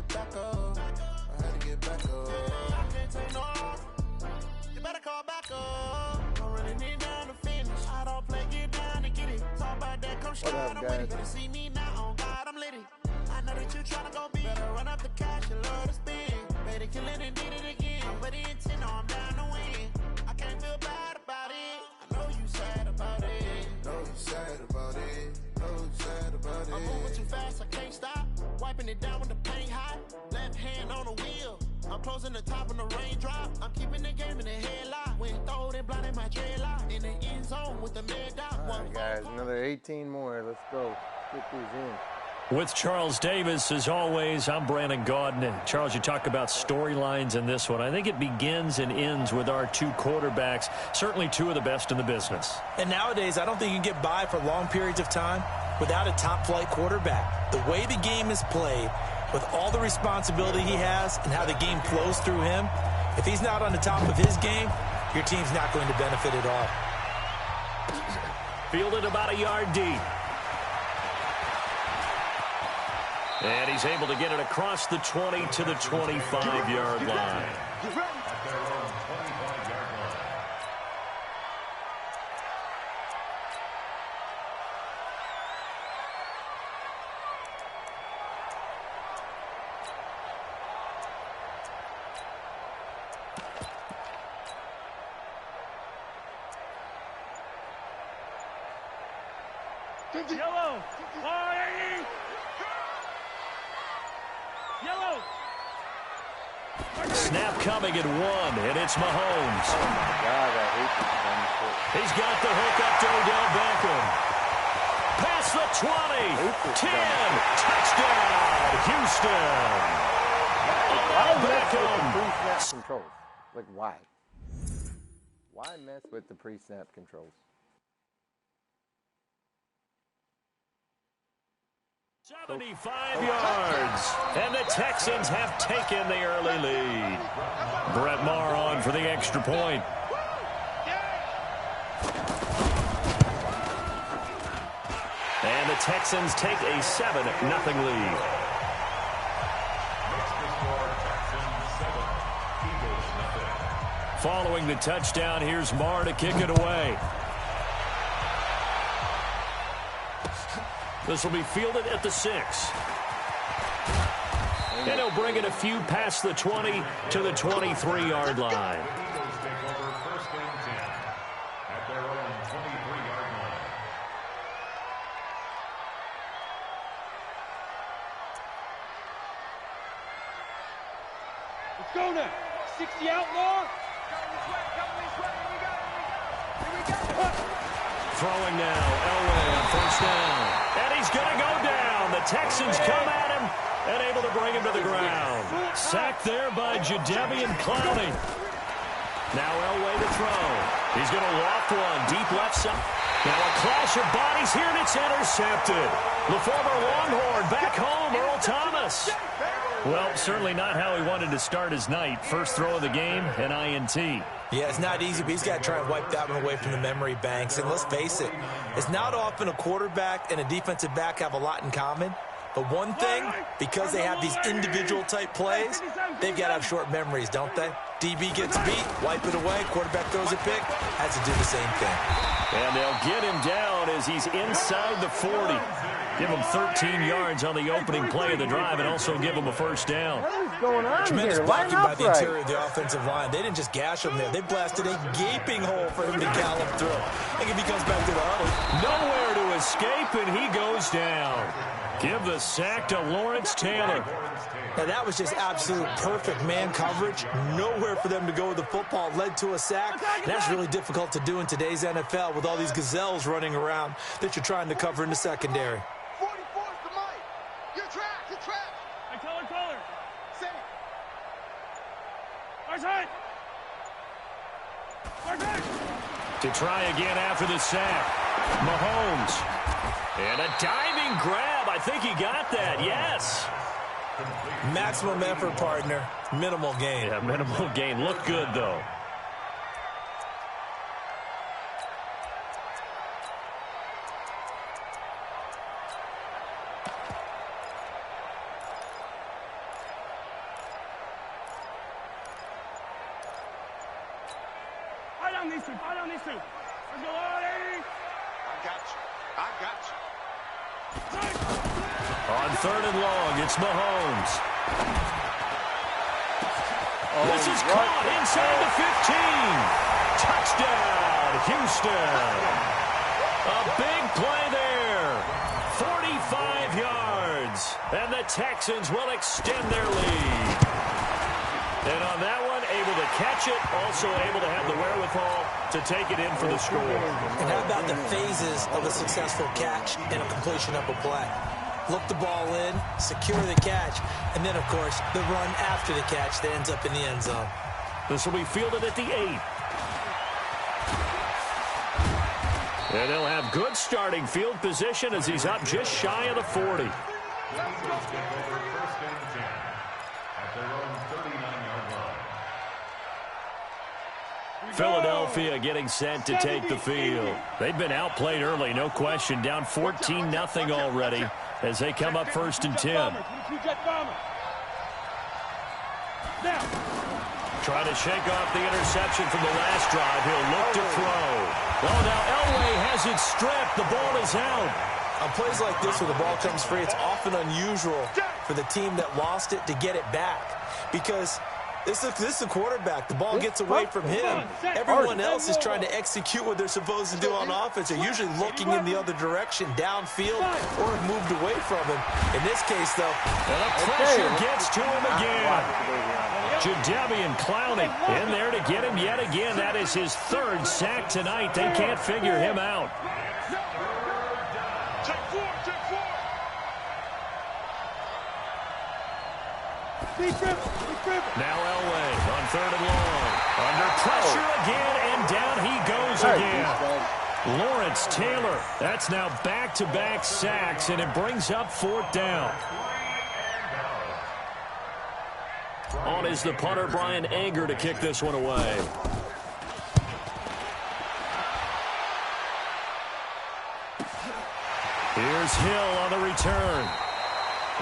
back up. I had to get back up. I can't take no off. You better call back up. Don't really need down to finish. I don't play, get down to get it. Talk about that, come straight. I'm with it. Better see me now, on God, I'm litty. I know that you tryna go big. Better run up the cash, you love to spin. Better kill it and did it again. But the intent, no, I'm down to win. I can't feel bad about it. I know you sad about it. Know you sad about it. Know you sad about it. I'm moving too fast, I can't stop. Wiping it down with the paint hot. Left hand on the wheel. I'm closing the top on the raindrop. I'm keeping the game in the headlock. When throwed and blinded my dreadlock. In the end zone with the mid dot. All right, guys, another 18 more. Let's go. Get these in. With Charles Davis, as always, I'm Brandon Gaudin. And Charles, you talk about storylines in this one. I think it begins and ends with our two quarterbacks, certainly two of the best in the business. And nowadays, I don't think you can get by for long periods of time without a top-flight quarterback. The way the game is played, with all the responsibility he has and how the game flows through him, if he's not on the top of his game, your team's not going to benefit at all. Fielded about a yard deep. And he's able to get it across the 20 to the 25-yard line. Yellow. Yellow. Snap coming at 1, and it's Mahomes. Oh, my God, I hate this dumb shit. He's got the hook up to Odell Beckham. Past the 20, 10, touchdown, Houston. Beckham. Pre-snap controls. Like, why? Why mess with the pre-snap controls? 75 yards, and the Texans have taken the early lead. Brett Maher on for the extra point. And the Texans take a 7-0 lead. Following the touchdown, here's Maher to kick it away. This will be fielded at the 6. And he'll bring it a few past the 20 to the 23-yard line. Let's go now. 60 outlaw. Throwing now, Elway on first down. And he's going to go down. The Texans come at him and able to bring him to the ground. Sacked there by Jadeveon Clowney. Now Elway to throw. He's going to loft one deep left side. Now a clash of bodies here, and it's intercepted. The former Longhorn back home, Earl Thomas. Well, certainly not how he wanted to start his night. First throw of the game, an INT. Yeah, it's not easy, but he's got to try and wipe that one away from the memory banks. And let's face it, it's not often a quarterback and a defensive back have a lot in common. But one thing, because they have these individual type plays, they've got to have short memories, don't they? DB gets beat, wipe it away, quarterback throws a pick, has to do the same thing. And they'll get him down as he's inside the 40. Give him 13 yards on the opening play of the drive and also give him a first down. What is going on Tremendous here? blocking by the interior of the offensive line. They didn't just gash him there. They blasted a gaping hole for him to gallop through. I think if he comes back to the huddle, nowhere to escape, and he goes down. Give the sack to Lawrence Taylor. Now, that was just absolute perfect man coverage. Nowhere for them to go with the football. Led to a sack. And that's really difficult to do in today's NFL with all these gazelles running around that you're trying to cover in the secondary. 44's the mic. You're trapped. You're trapped. I color. Say it. Our To try again after the sack. Mahomes. And a diving grab. I think he got that. Yes. Maximum effort, partner. Minimal gain. Yeah, minimal gain. Looked good, though. down these two. Fall down these two. Let's go, Artie. I got you. I got you. On 3rd and long, it's Mahomes. This is caught inside the 15. Touchdown, Houston. A big play there. 45 yards. And the Texans will extend their lead. And on that one, able to catch it, also able to have the wherewithal to take it in for the score. And how about the phases of a successful catch and a completion of a play? Look the ball in, secure the catch, and then, of course, the run after the catch that ends up in the end zone. This will be fielded at the 8. And they'll have good starting field position as he's up just shy of the 40. Philadelphia getting set to take the field. They've been outplayed early, no question. Down 14-0 already as they come up 1st and 10. Trying to shake off the interception from the last drive. He'll look to throw. Oh, now Elway has it stripped. The ball is out. On plays like this where the ball comes free, it's often unusual for the team that lost it to get it back. Because this is a quarterback. The ball gets away from him. Everyone else is trying to execute what they're supposed to do on offense. They're usually looking in the other direction, downfield, or have moved away from him. In this case, though, and the pressure gets to him again. Jadeveon Clowney in there to get him yet again. That is his 3rd sack tonight. They can't figure him out. Now Elway on 3rd and long. Under pressure again, and down he goes again. Lawrence Taylor, that's now back-to-back sacks, and it brings up 4th down. On is the punter, Brian Anger, to kick this one away. Here's Hill on the return.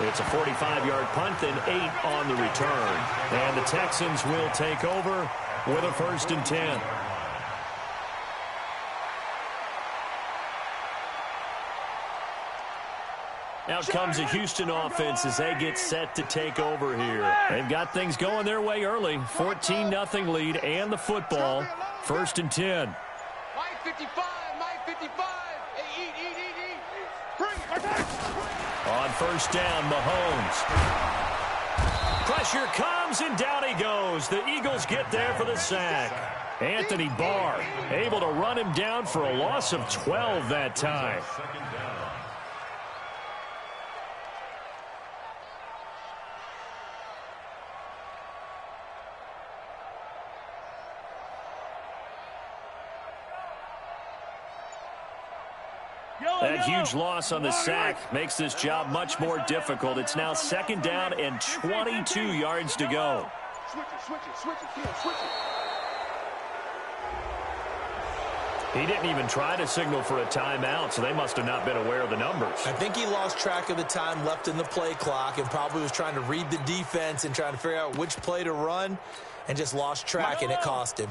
It's a 45-yard punt, then 8 on the return. And the Texans will take over with a 1st and 10. Out comes the Houston offense as they get set to take over here. They've got things going their way early. 14-0 lead and the football. 1st and 10. Mike 55, Mike 55. Hey, eat. Bring it. On 1st down, Mahomes. Pressure comes, and down he goes. The Eagles get there for the sack. Anthony Barr able to run him down for a loss of 12 that time. That huge loss on the sack makes this job much more difficult. It's now 2nd down and 22 yards to go. Switch it, kid. He didn't even try to signal for a timeout, so they must have not been aware of the numbers. I think he lost track of the time left in the play clock and probably was trying to read the defense and trying to figure out which play to run and just lost track, and it cost him.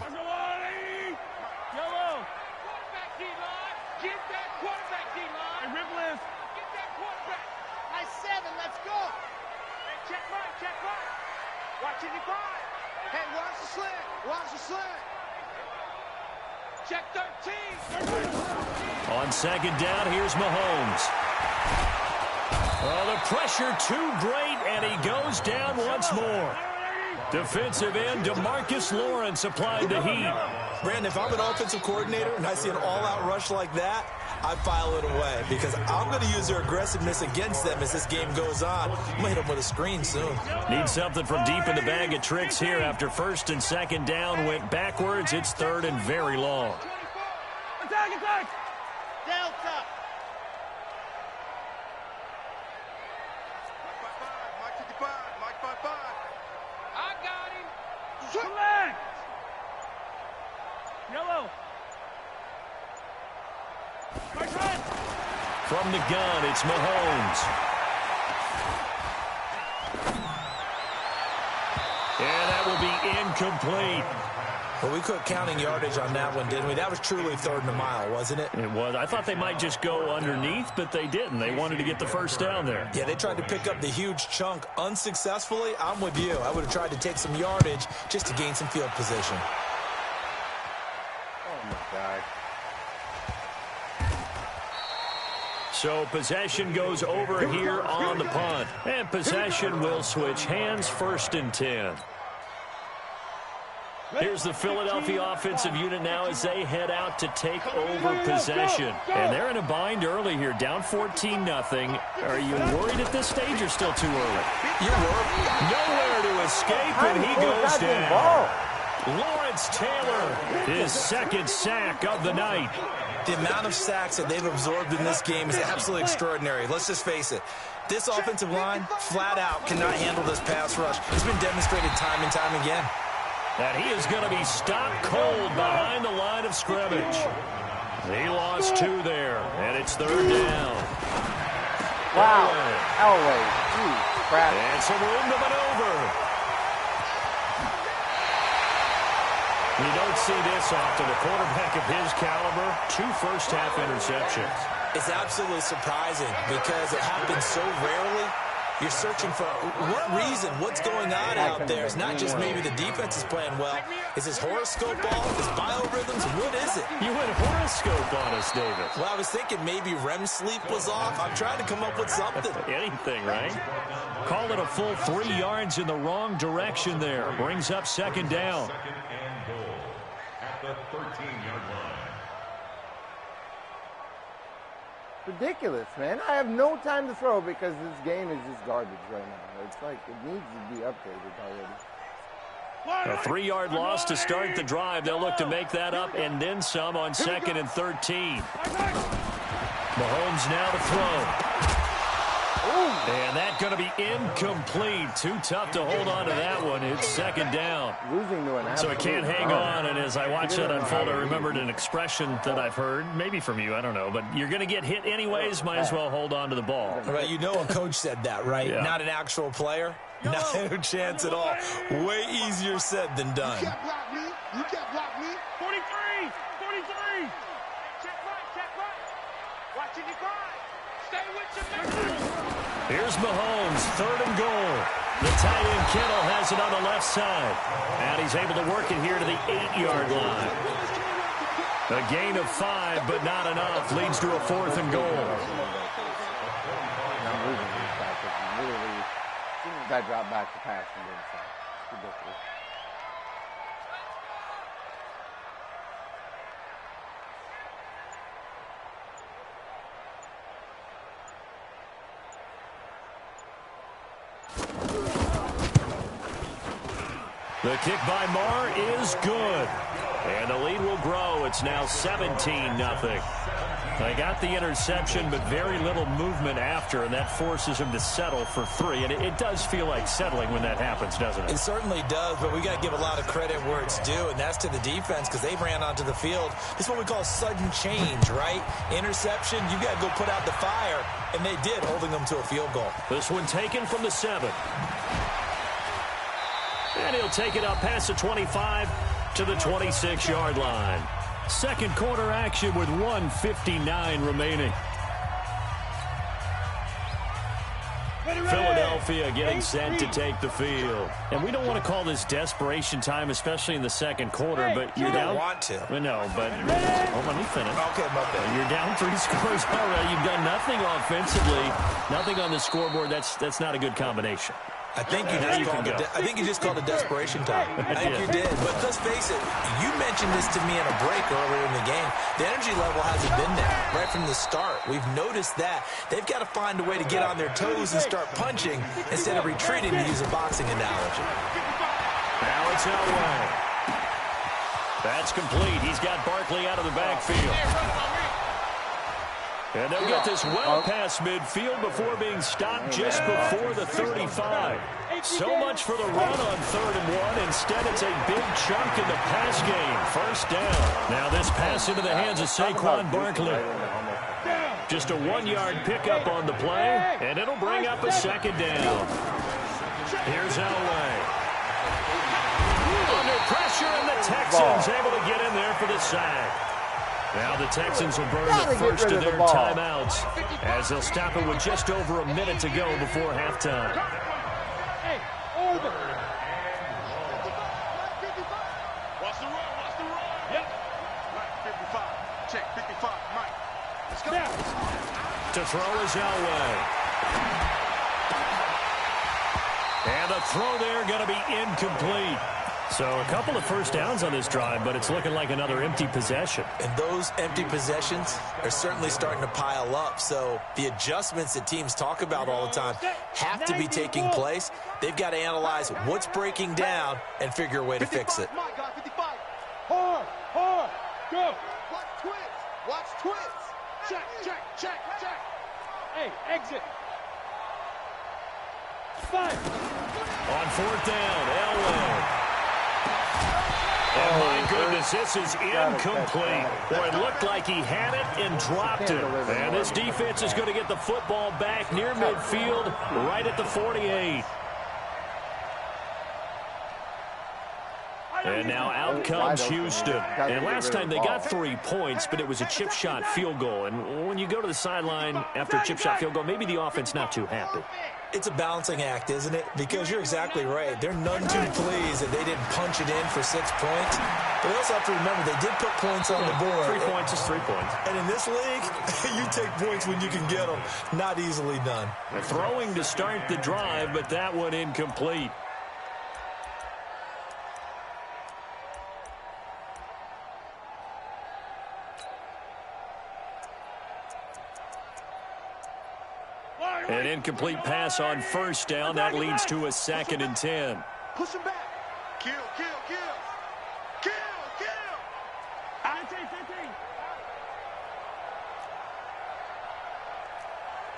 Watch the slant. Check 13. On 2nd down, here's Mahomes. Oh, the pressure too great, and he goes down once more. Defensive end DeMarcus Lawrence applied the heat. Brandon, if I'm an offensive coordinator and I see an all-out rush like that, I file it away because I'm going to use their aggressiveness against them as this game goes on. I'm going to hit them with a screen soon. Need something from deep in the bag of tricks here after 1st and 2nd down went backwards. It's 3rd and very long. Attack! Delta. Mike 55, Mike 55. I got him. Select! Yellow. From the gun, it's Mahomes. And that will be incomplete. Well, we quit counting yardage on that one, didn't we? That was truly 3rd and a mile, wasn't it? It was. I thought they might just go underneath, but they didn't. They wanted to get the first down there. Yeah, they tried to pick up the huge chunk unsuccessfully. I'm with you. I would have tried to take some yardage just to gain some field position. Oh, my God. So possession goes over here on the punt. And possession will switch hands, 1st and 10. Here's the Philadelphia offensive unit now as they head out to take over possession. And they're in a bind early here, down 14-0. Are you worried at this stage or still too early? You're worried. Nowhere to escape, and he goes down. Lawrence Taylor, his 2nd sack of the night. The amount of sacks that they've absorbed in this game is absolutely extraordinary. Let's just face it. This offensive line, flat out, cannot handle this pass rush. It's been demonstrated time and time again. And he is going to be stopped cold behind the line of scrimmage. He lost 2 there, and it's 3rd down. Wow. Elway. Geez, crap. And some room to maneuver. You don't see this often. A quarterback of his caliber, 2 first-half interceptions. It's absolutely surprising because it happens so rarely. You're searching for what reason, what's going on out there. It's not just maybe the defense is playing well. Is his horoscope off? Is biorhythms? What is it? You went horoscope on us, David. Well, I was thinking maybe REM sleep was off. I'm trying to come up with something. Anything, right? Call it a full 3 yards in the wrong direction there. Brings up 2nd down. At the 13-yard line. Ridiculous, man. I have no time to throw because this game is just garbage right now. It's like it needs to be updated already. A 3-yard loss to start the drive. They'll look to make that up and then some on 2nd and 13. Mahomes now to throw. And that's going to be incomplete. Too tough to hold on to that one. It's 2nd down. Losing to an So it can't hang on. And as I watch that unfold, I remembered an expression that I've heard, maybe from you, I don't know. But you're going to get hit anyways. Might as well hold on to the ball. Right, you know a coach said that, right? Yeah. Not an actual player. No chance at all. Way easier said than done. You can't block me. You can't block me. 43. 43. Check right. Watching your guard. Stay with your man. Here's Mahomes, 3rd and goal. The tight end Kittle has it on the left side. And he's able to work it here to the 8-yard line. A gain of 5, but not enough. Leads to a 4th and goal. I'm losing this guy because literally, as soon as I drop back to pass and then stop. It's ridiculous. The kick by Marr is good. And the lead will grow. It's now 17-0. They got the interception, but very little movement after, and that forces him to settle for 3. And it does feel like settling when that happens, doesn't it? It certainly does, but we got to give a lot of credit where it's due, and that's to the defense because they ran onto the field. This is what we call sudden change, right? Interception, you got to go put out the fire, and they did, holding them to a field goal. This one taken from the 7. And he'll take it up past the 25 to the 26-yard line. Second quarter action with 1:59 remaining. Philadelphia getting set to take the field. And we don't want to call this desperation time, especially in the second quarter, but you're down. You don't want to. No, but let me finish. Okay, my bad. You're down 3 scores already. You've done nothing offensively, nothing on the scoreboard. That's not a good combination. I think you just called it desperation time. I think you did. But let's face it, you mentioned this to me in a break earlier in the game. The energy level hasn't been there right from the start. We've noticed that. They've got to find a way to get on their toes and start punching instead of retreating, to use a boxing analogy. Now it's Elway. That's complete. He's got Barkley out of the backfield. And they'll get this well past midfield before being stopped just before the 35. So much for the run on 3rd and 1. Instead, it's a big chunk in the pass game. First down. Now this pass into the hands of Saquon Barkley. Just a 1-yard pickup on the play, and it'll bring up a 2nd down. Here's Elway. Under pressure. pressure, and the Texans able to get in there for the sack. Now the Texans will burn the first of their timeouts as they'll stop it with just over a minute to go before halftime. Hey, over. Watch the run, watch the run. Yep. Mike, 55. Check, 55. Mike. Let's go. To throw is Elway. And the throw there going to be incomplete. So a couple of first downs on this drive, but it's looking like another empty possession. And those empty possessions are certainly starting to pile up. So the adjustments that teams talk about all the time have to be taking place. They've got to analyze what's breaking down and figure a way to fix it. Hard, hard, go. Watch twins, watch twins. Check, check, check, check. Hey, exit. Fire. On fourth down, Elway. And my goodness, this is incomplete. Boy, it looked like he had it and dropped it. And this defense is going to get the football back near midfield, right at the 48. And now out comes Houston. And last time they got 3 points, but it was a chip shot field goal. And when you go to the sideline after a chip shot field goal, maybe the offense not too happy. It's a balancing act, isn't it? Because you're exactly right. They're none too pleased that they didn't punch it in for 6 points. But they also have to remember they did put points on the board. 3 points is 3 points. And in this league, you take points when you can get them. Not easily done. Throwing to start the drive, but that one incomplete. An incomplete pass on first down. That leads to a 2nd and 10. Push him back. Kill, kill, kill. Kill, kill. 15.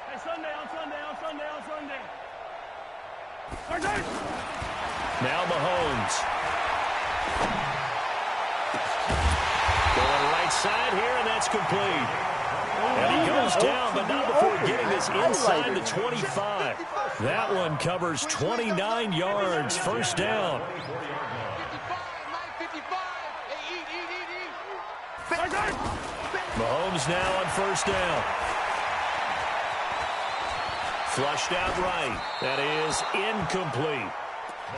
Hey, Sunday. Now Mahomes. Going right side here, and that's complete. And he goes down, but not before getting this inside the 25. That one covers 29 yards. First down. 55. Mahomes now on first down. Flushed out right. That is incomplete.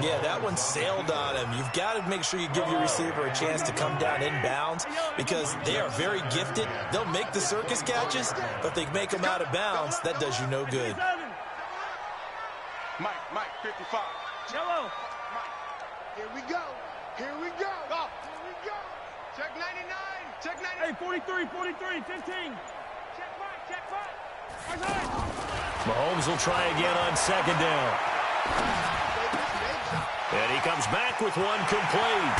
Yeah, that one sailed on him. You've got to make sure you give your receiver a chance to come down inbounds because they are very gifted. They'll make the circus catches, but if they make them out of bounds, that does you no good. Mike, 55. Jello. Mike, here we go. Here we go. Go. Here we go. Check 99. Check 99. Hey, 43, 15. Check Mike. Mahomes will try again on second down. And he comes back with one complete.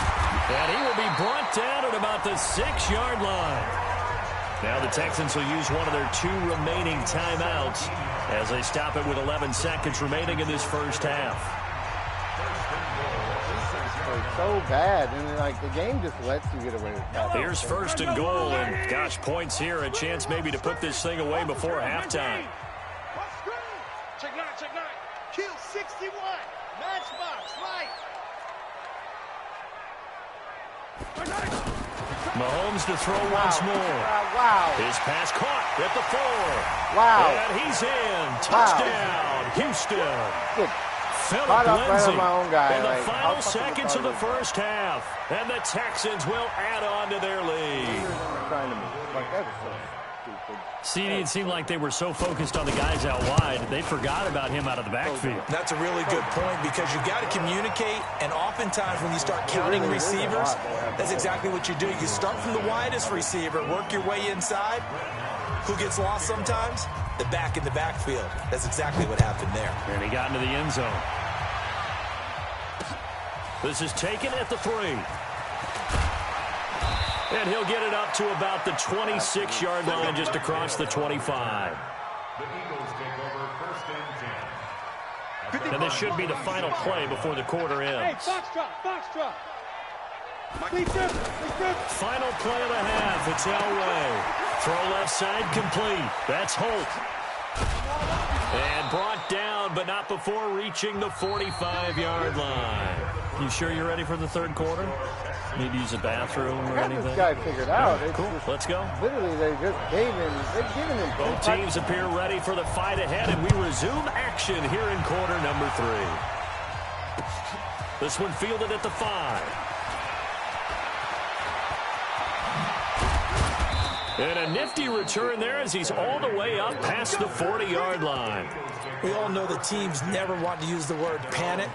And he will be brought down at about the 6-yard line. Now the Texans will use one of their 2 remaining timeouts as they stop it with 11 seconds remaining in this first half. So bad, and like the game just lets you get away with that. Here's first and goal, and gosh, points here, a chance maybe to put this thing away before halftime. Check 9. Kill 61. Matchbox, right. Mahomes to throw once more. Wow. His pass caught at the 4. Wow. And he's in. Touchdown, Houston. Philip Lindsay in the final seconds of the first half. And the Texans will add on to their lead. CD, it seemed like they were so focused on the guys out wide, they forgot about him out of the backfield. That's a really good point because you got to communicate, and oftentimes when you start counting receivers, that's exactly what you do. You start from the widest receiver, work your way inside. Who gets lost sometimes? The back in the backfield. That's exactly what happened there. And he got into the end zone. This is taken at the 3. And he'll get it up to about the 26-yard line just across the 25. And this should be the final play before the quarter ends. Hey, Foxtrot. Final play of the half. It's Elway. Throw left side complete. That's Holt. And brought down, but not before reaching the 45-yard line. You sure you're ready for the third quarter? Need to use a bathroom or anything? This guy figured out. Right, cool. Let's go. Literally, they've given him. Both teams appear ready for the fight ahead, and we resume action here in quarter number 3. This one fielded at the 5. And a nifty return there as he's all the way up past the 40-yard line. We all know the teams never want to use the word panic,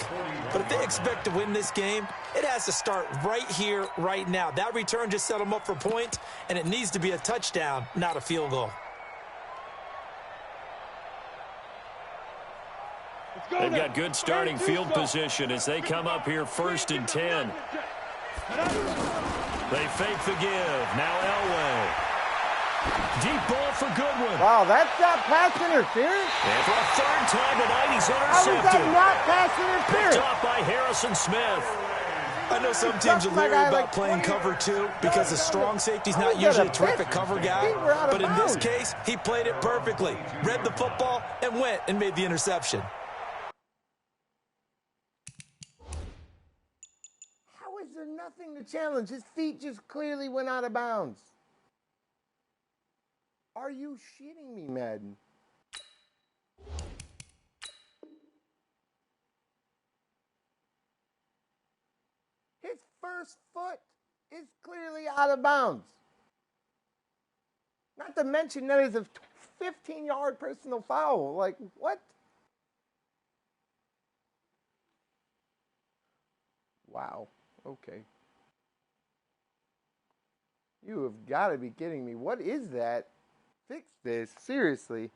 but if they expect to win this game, it has to start right here, right now. That return just set them up for point, and it needs to be a touchdown, not a field goal. They've got good starting field position as they come up here 1st and 10. They fake the give. Now Elway. Deep ball for Goodwin. Wow, that's not pass interference? And for a 3rd time tonight, he's How intercepted. is that not pass interference? Picked off by Harrison Smith. I know some teams are leery about playing cover 2 because the strong safety's not usually a terrific cover guy. But in this case, he played it perfectly. Read the football and went and made the interception. How is there nothing to challenge? His feet just clearly went out of bounds. Are you shitting me, Madden? His first foot is clearly out of bounds. Not to mention that is a 15-yard personal foul. Like, what? Wow. Okay. You have got to be kidding me. What is that? Fix this. Seriously.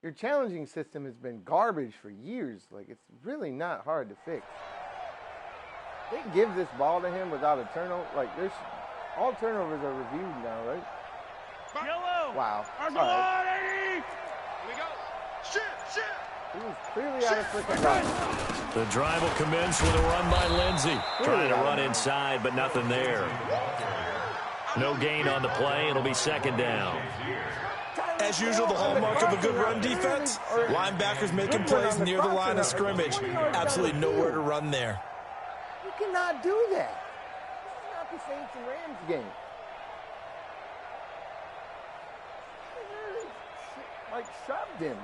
Your challenging system has been garbage for years. Like, it's really not hard to fix. They give this ball to him without a turnover. Like, all turnovers are reviewed now, right? Yellow. Wow. All right. Here we go. Shit. He was clearly out of freaking bounds. The drive will commence with a run by Lindsey. Trying to run inside, but nothing there. No gain on the play. It'll be 2nd down. As usual, the hallmark of a good run defense, linebackers making plays near the line of scrimmage. Absolutely nowhere to run there. You cannot do that. This is not the Saints and Rams game. Like, shoved him.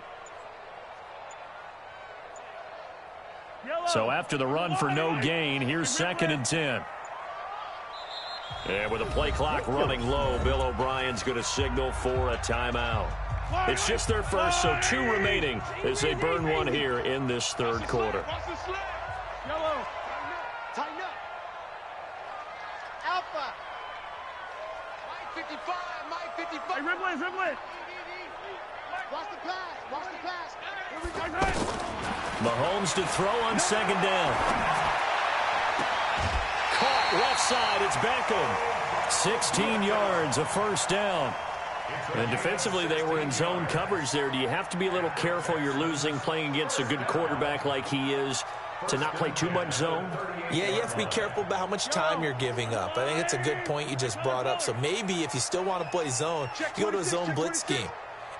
So after the run for no gain, here's 2nd and 10. And with the play clock running low, Bill O'Brien's going to signal for a timeout. It's just their first, so 2 remaining as they burn one here in this 3rd quarter. Yellow. Tighten up. Alpha. Mike 55. Mike 55. Hey, dribble it. Watch the pass. Here we go. Mahomes to throw on 2nd down. Caught left side. It's Beckham. 16 yards, a 1st down. And defensively, they were in zone coverage there. Do you have to be a little careful? You're losing playing against a good quarterback like he is to not play too much zone? Yeah, you have to be careful about how much time you're giving up. I think it's a good point you just brought up. So maybe if you still want to play zone, you go to a zone blitz scheme.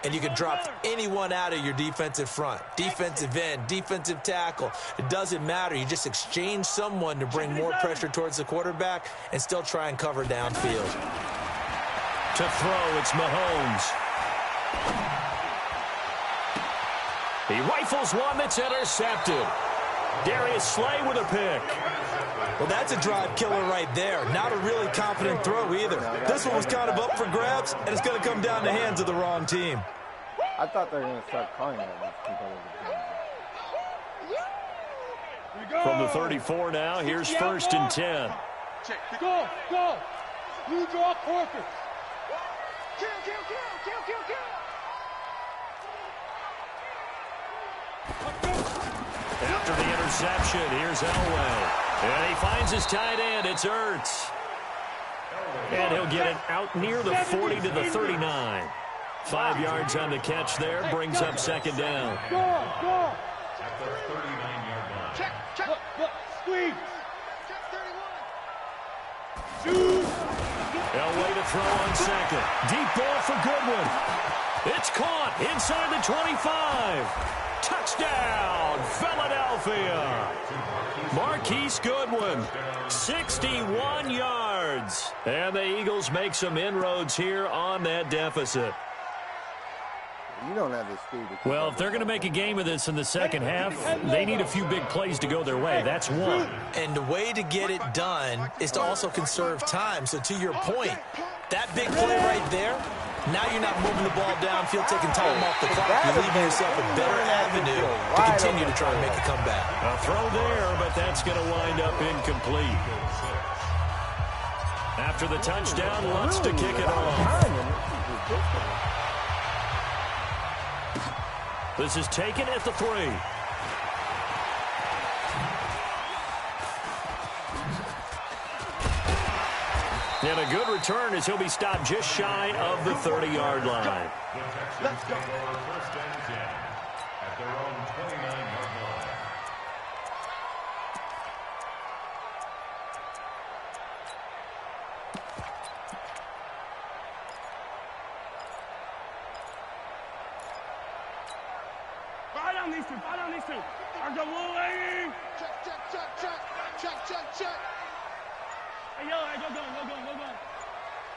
And you can drop anyone out of your defensive front, defensive end, defensive tackle. It doesn't matter. You just exchange someone to bring more pressure towards the quarterback and still try and cover downfield. To throw, it's Mahomes. He rifles one that's intercepted. Darius Slay with a pick. Well, that's a drive killer right there. Not a really confident throw either. This one was kind of up for grabs, and it's going to come down the hands of the wrong team. I thought they were going to start calling that competitive. From the 34 now, here's 1st and 10. Go. You draw Corker. Kill. After the interception, here's Elway. And he finds his tight end. It's Ertz. And he'll get it out near the 40 to the 39. 5 yards on the catch there. Brings up 2nd down. Go. At the 39-yard line. Check. Squeeze. Check 31. Elway to throw on 2nd. Deep ball for Goodwin. It's caught inside the 25. Touchdown, Philadelphia. Marquise Goodwin, 61 yards. And the Eagles make some inroads here on that deficit. You don't have the speed to keep Well, up if they're going to make a game of this in the second half, they need a few big plays to go their way. That's one. And the way to get it done is to also conserve time. So to your point, that big play right there, now you're not moving the ball downfield, taking time off the clock. You're leaving yourself a better avenue to continue to try and make a comeback. A throw there, but that's going to wind up incomplete. After the touchdown, wants to kick it off. This is taken at the 3. And a good return as he'll be stopped just shy of the 30-yard line. Let's go. First and 10 at their own 29-yard line. Fight on these two. Fight on these two. Our go, little lady. Check, check, check, check. Check, check, check. Hey, yo, go, go, go, go, go, go.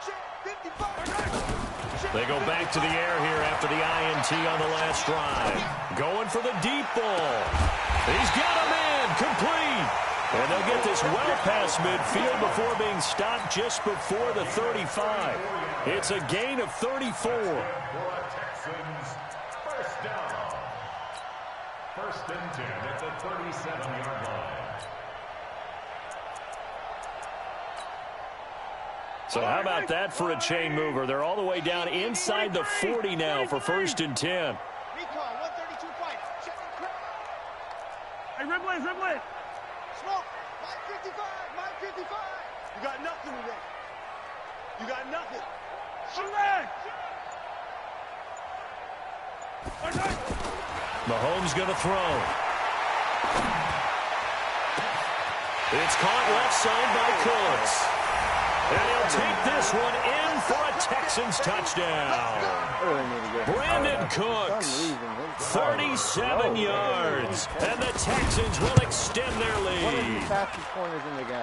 Check, 55. They go back to the air here after the INT on the last drive. Going for the deep ball. He's got him in. Complete. And they'll get this well past midfield before being stopped just before the 35. It's a gain of 34. Texans first down. First and 10 at the 37-yard line. So how about that for a chain mover? They're all the way down inside the 40 now for first and 10. Recall, 132 fight. Check and crack. Hey, Ribley, Ribley. Smoke. Mike 55, Mike 55. You got nothing today. You got nothing. Select. Mahomes going to throw. It's caught left side by Cooks. And he'll take this one in for a Texans touchdown. Brandon Cooks, 37 yards. And the Texans will extend their lead.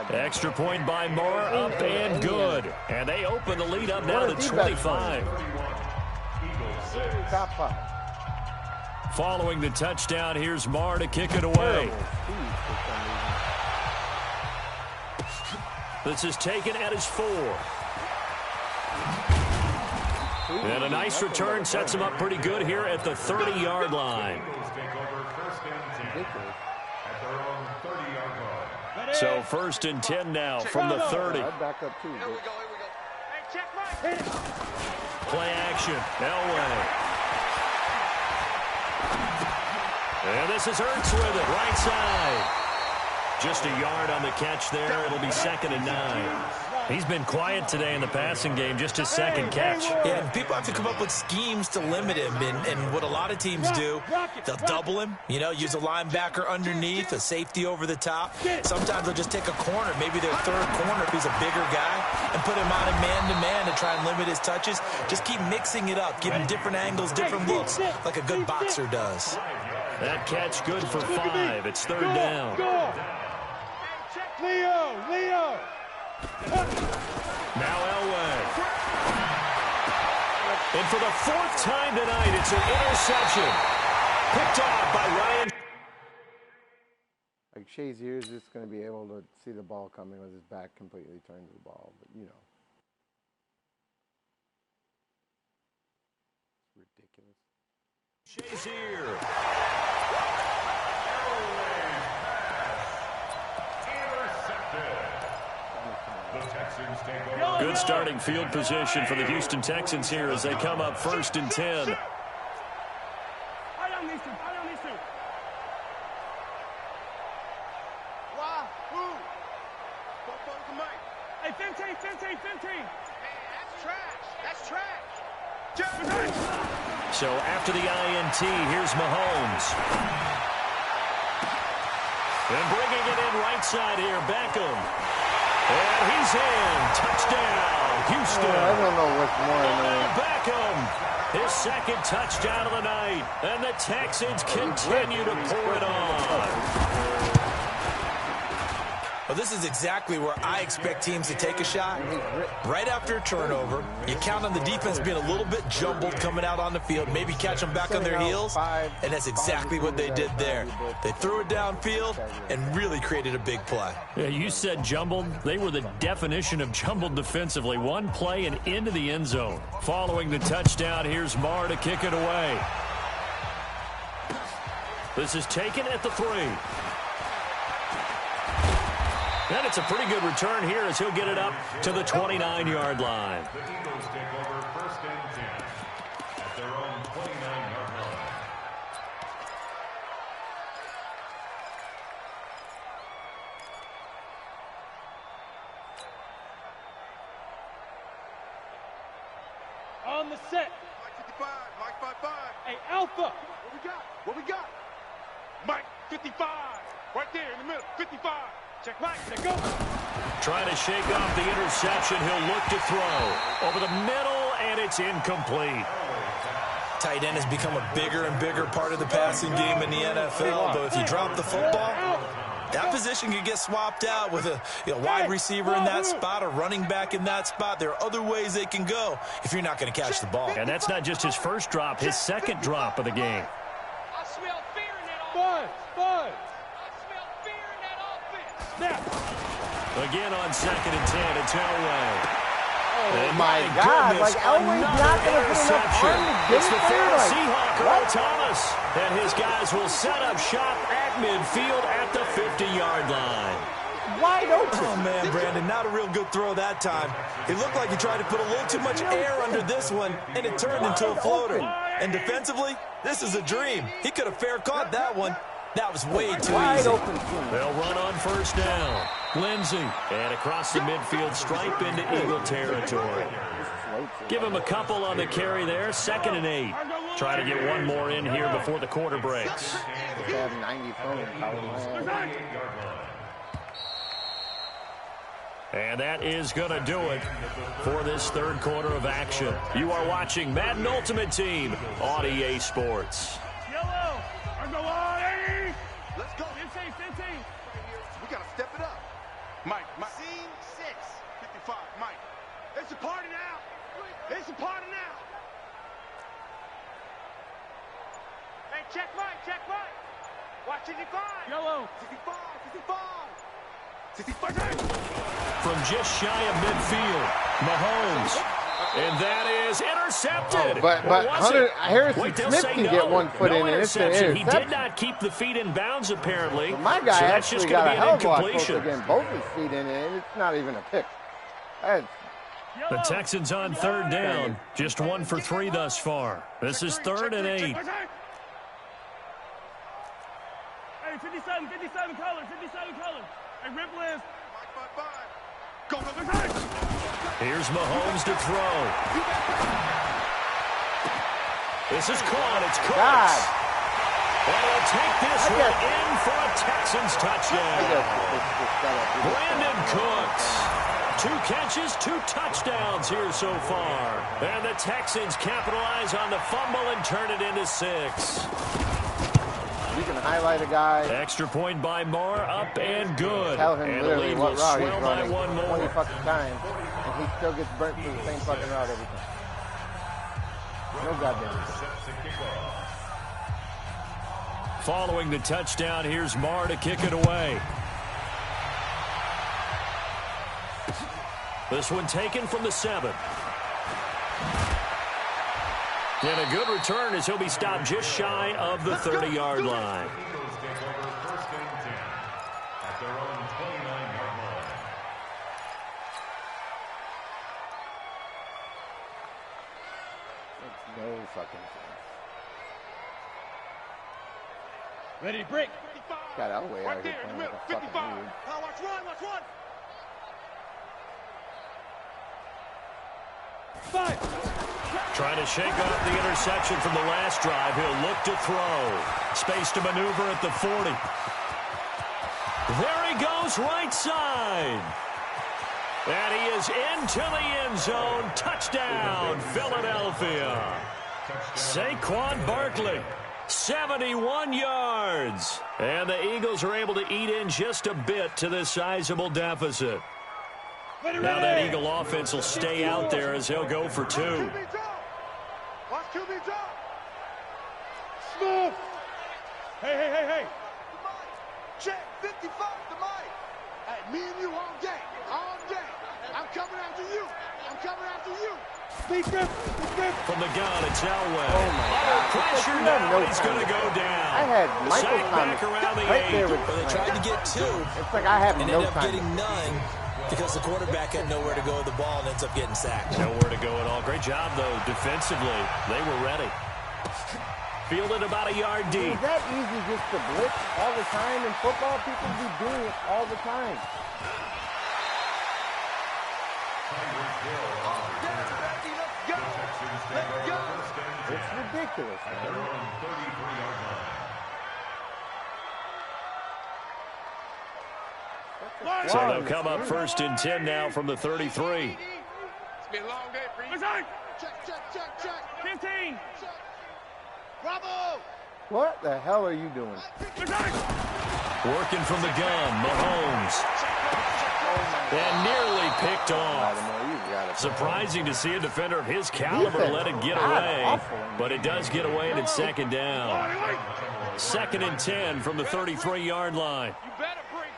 Extra point by Moore, up and good. And they open the lead up now to 25. Top 5. Following the touchdown, here's Marr to kick it away. This is taken at his 4. And a nice return sets him up pretty good here at the 30-yard line. So first and 10 now from the 30. Back up too. Here we go, here we go. Hey, check Mike. Play action. Elway. And this is Ertz with it, right side. Just a yard on the catch there. It'll be second and 9. He's been quiet today in the passing game, just his second catch. Yeah, and people have to come up with schemes to limit him. And what a lot of teams do, they'll double him, use a linebacker underneath, a safety over the top. Sometimes they'll just take a corner, maybe their third corner if he's a bigger guy, and put him on a man-to-man to try and limit his touches. Just keep mixing it up, give him different angles, different looks, like a good boxer does. That catch good for 5. It's third down. Leo. Now Elway. And for the 4th time tonight, it's an interception. Picked off by Ryan. Like Shazier's just going to be able to see the ball coming with his back completely turned to the ball, but it's ridiculous. Shazier. Good starting field position for the Houston Texans here as they come up first and 10. Fight on these two. Wow, who? Hey, 15. Man, that's trash. So after the INT, here's Mahomes. And bringing it in right side here, Beckham. And he's in. Touchdown, Houston. I don't know what's more annoying. Beckham, his second touchdown of the night. And the Texans continue to pour it on. Well, this is exactly where I expect teams to take a shot. Right after a turnover, you count on the defense being a little bit jumbled coming out on the field, maybe catch them back on their heels, and that's exactly what they did there. They threw it downfield and really created a big play. Yeah, you said jumbled. They were the definition of jumbled defensively. One play and into the end zone. Following the touchdown, here's Marr to kick it away. This is taken at the 3. And it's a pretty good return here as he'll get it up to the 29-yard line. The Eagles take over 1st and 10 at their own 29-yard line. On the set. Mike 55. Mike 55. Hey, Alpha. What we got? What we got? Mike 55. Right there in the middle. 55. Check right. Check go. Trying to shake off the interception. He'll look to throw. Over the middle, and it's incomplete. Tight end has become a bigger and bigger part of the passing game in the NFL, but if you drop the football, that position can get swapped out with a wide receiver in that spot, a running back in that spot. There are other ways they can go if you're not going to catch the ball. And that's not just his first drop, his second drop of the game. I smell fear in that offense. Buzz. I smell fear in that offense. Now. Again on 2nd and 10, it's Elway. Oh, my God. Goodness, like, Elway's not going to put enough arm to get It's it the there. former Like, Seahawk, what? Earl Thomas. And his guys will set up shop at midfield at the 50-yard line. Wide open. Oh, man, Brandon, not a real good throw that time. It looked like he tried to put a little too much air under this one, and it turned into a floater. And defensively, this is a dream. He could have fair caught that one. That was way too Wide easy. open. They'll run on 1st down. Lindsey, and across the midfield stripe into Eagle territory. Give him a couple on the carry there. 2nd and 8. Try to get one more in here before the quarter breaks. They have 90 phones. And that is going to do it for this 3rd quarter of action. You are watching Madden Ultimate Team on EA Sports. Yellow. Go on, Eddie. Let's go. 15, 15. We got to step it up. Mike. Scene 6. 55. Mike. It's a party now. It's a party now. Hey, check Mike. Check Mike. Watch 65. Yellow. 65. 65. 65. From just shy of midfield, Mahomes. And that is intercepted. Oh, but Harrison Smith can get 1 foot in, and it's an interception. He did not keep the feet in bounds, apparently. But my guy so that's actually just going got to a be hell an of a lot closer incompletion. getting both his feet in it, and it's not even a pick. That's The Texans on 3rd down. Just 1 for 3 thus far. This is 3rd and 8. Hey, 57 colors. Hey, Ripple is. Go. Here's Mahomes to throw. This is caught. It's Cooks. And he'll take this one in for a Texans touchdown. Brandon Cooks. 2 catches, 2 touchdowns here so far. And the Texans capitalize on the fumble and turn it into 6. You can highlight a guy. Extra point by Marr, up and good. Tell him and the literally lead what will route he's swell by running 1 more. 20 fucking times, and he still gets burnt for the same fucking route every time. No goddamn. Following the touchdown, here's Marr to kick it away. This one taken from the 7. And a good return as he'll be stopped just shy of the 30-yard line. Eagles take over 1st and 10 at their own 29-yard line. Makes no fucking sense. Ready, break. Got Elway out here playing like a fucking idiot. Watch one. 5. Trying to shake off the interception from the last drive. He'll look to throw. Space to maneuver at the 40. There he goes, right side. And he is into the end zone. Touchdown, Philadelphia. Saquon Barkley, 71 yards. And the Eagles are able to eat in just a bit to this sizable deficit. Now that Eagle offense will stay out there as he'll go for 2. Watch QB drop. Smooth. Hey. Check 55 to Mike. Hey, me and you all day. I'm coming after you. From the gun, it's Elway. Oh, my God. Pressure now, he's going to go down. I had Michael back around the right 8. there with They tried to get 2. It's like I have and no ended up time. getting none because the quarterback had nowhere to go with the ball and ends up getting sacked. Nowhere to go at all. Great job, though, defensively. They were ready. Fielded about a yard deep. Is that easy just to blitz all the time in football? People be doing it all the time. It's ridiculous, man. So they'll come up 1st and 10 now from the 33. It's been a long day for you. Check. 15. Bravo. What the hell are you doing? Working from the gun, Mahomes. And nearly picked off. Surprising to see a defender of his caliber let it get away. But it does get away and it's 2nd down. 2nd and 10 from the 33-yard line. You better bring.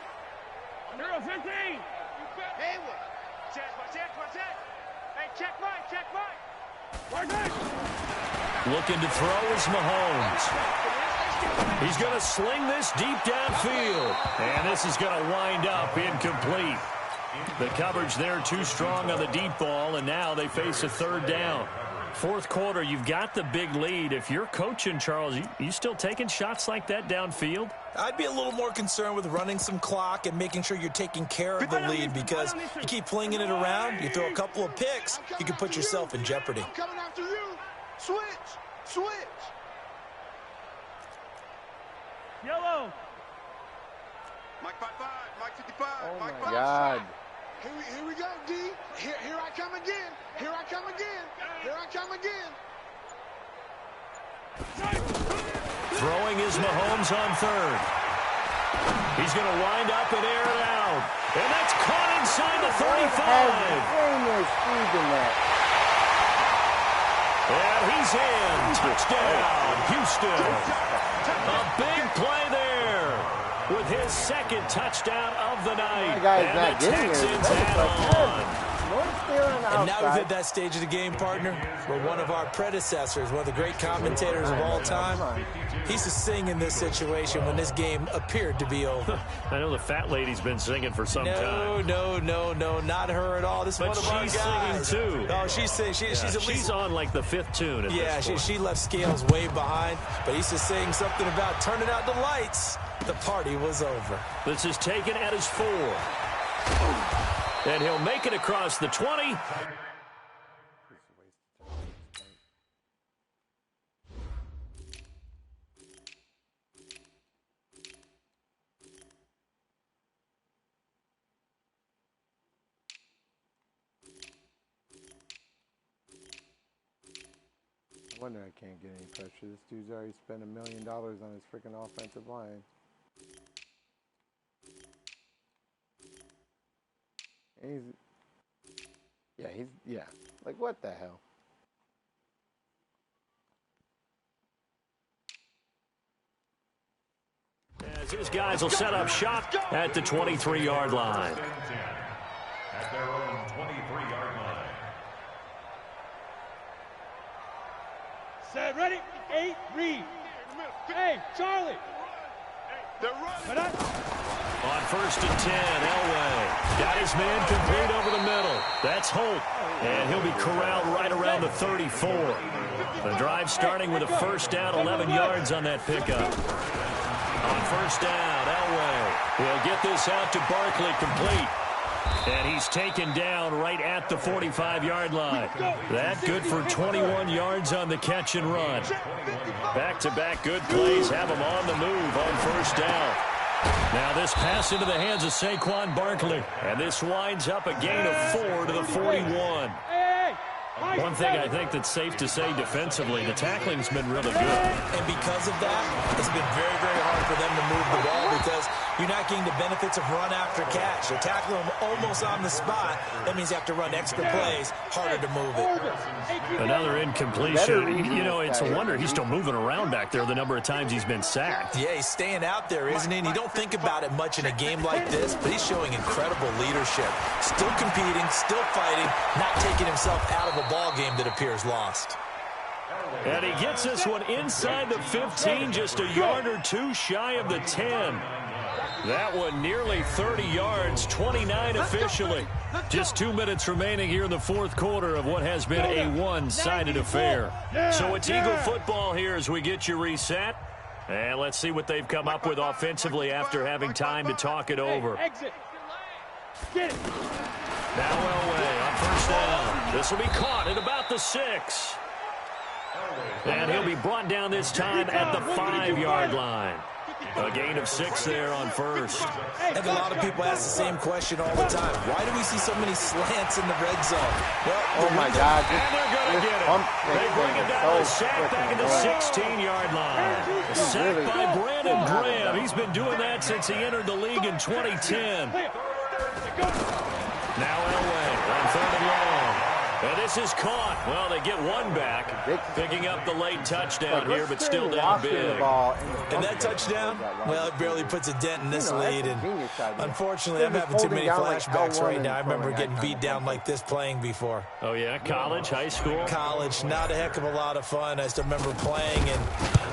15. You better. Hayward. Check. Hey, check Mike. Looking to throw is Mahomes. He's going to sling this deep downfield. And this is going to wind up incomplete. The coverage there too strong on the deep ball, and now they face a 3rd down. 4th quarter, you've got the big lead. If you're coaching, Charles, you still taking shots like that downfield? I'd be a little more concerned with running some clock and making sure you're taking care of the lead, because you keep flinging it around, you throw a couple of picks, you can put yourself in jeopardy. I'm coming after you. Switch. Yellow. Mike 55, Mike 55, Oh, Mike my 5. God. Here we go, D. Here I come again. Throwing is Mahomes on 3rd. He's going to wind up and air it out. And that's caught inside the 35. And he's in. Touchdown, Houston. A big play there with his 2nd touchdown of the night. And the Texans add on. And now we've hit that stage of the game, partner, where one of our predecessors, one of the great commentators of all time, he's to sing in this situation when this game appeared to be over. I know the fat lady's been singing for some time. No, not her at all. This is one of our guys. But she's singing, too. Oh, she's singing. She's on like the 5th tune. Yeah, she left Scales way behind, but he's just saying something about turning out the lights. The party was over. This is taken at his 4. And he'll make it across the 20. No wonder I can't get any pressure. This dude's already spent $1 million on his freaking offensive line. Yeah. Like, what the hell? As his guys will set up shop at the 23-yard line. At their own 23-yard line. Set, ready, 8, read. Hey, Charlie. They're running. On 1st and 10, Elway got his man complete over the middle. That's Holt, and he'll be corralled right around the 34. The drive starting with a 1st down, 11 yards on that pickup. On 1st down, Elway will get this out to Barkley complete. And he's taken down right at the 45-yard line. That good for 21 yards on the catch and run. Back-to-back good plays have him on the move on 1st down. Now this pass into the hands of Saquon Barkley. And this winds up a gain of 4 to the 41. One thing I think that's safe to say defensively, the tackling's been really good. And because of that, it's been very, very hard for them to move the ball because you're not getting the benefits of run after catch. They're tackling them almost on the spot. That means you have to run extra plays, harder to move it. Another incompletion. You know, it's a wonder he's still moving around back there the number of times he's been sacked. Yeah, he's staying out there, isn't he? And you don't think about it much in a game like this, but he's showing incredible leadership. Still competing, still fighting, not taking himself out of a ball game that appears lost. And he gets this one inside the 15, just a yard or two shy of the 10. That one nearly 30 yards, 29 officially. Just 2 minutes remaining here in the fourth quarter of what has been a one-sided affair. So it's Eagle football here as we get you reset. And let's see what they've come up with offensively after having time to talk it over. Now Elway on first down. This will be caught at about the 6. And he'll be brought down this time at the 5-yard line. A gain of 6 there on first. And a lot of people ask the same question all the time. Why do we see so many slants in the red zone? Well, oh my God. And they're going to get it. They bring it down to sack back at the 16-yard line. A sack by Brandon Graham. He's been doing that since he entered the league in 2010. Now Elway on 3rd and long. And this is caught. Well, they get one back, picking up the late touchdown here, but still down big. And that touchdown, well, it barely puts a dent in this lead. And unfortunately, I'm having too many flashbacks right now. I remember getting beat down like this playing before. Oh, yeah? College, high school? College. Not a heck of a lot of fun. I still remember playing and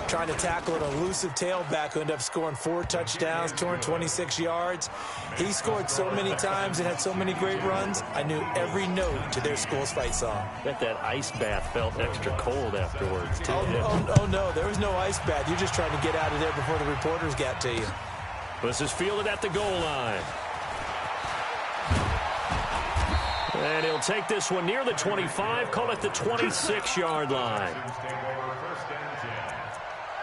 trying to tackle an elusive tailback who ended up scoring 4 touchdowns, 226 yards. He scored so many times and had so many great runs, I knew every note to their school's fight song. Bet that ice bath felt extra cold afterwards, too. Oh, no, there was no ice bath. You're just trying to get out of there before the reporters got to you. This is fielded at the goal line. And he'll take this one near the 25, call it the 26-yard line.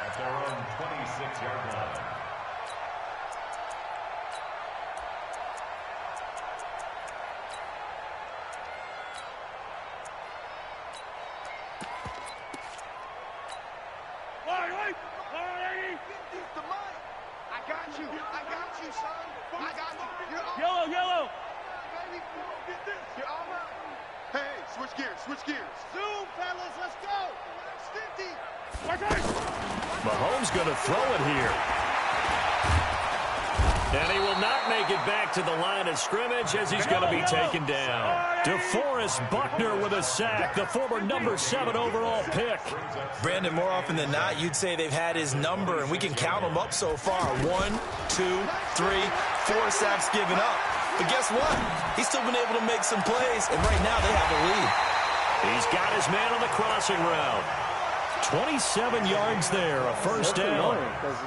At their own 26-yard line. Switch gears. Zoom, fellas, let's go. 50. Mahomes going to throw it here. And he will not make it back to the line of scrimmage as he's going to be taken down. DeForest Buckner with a sack, the former number 7 overall pick. Brandon, more often than not, you'd say they've had his number, and we can count them up so far. 1, 2, 3, 4 sacks given up. But guess what? He's still been able to make some plays, and right now they have a lead. He's got his man on the crossing route. 27 yards there, a first down.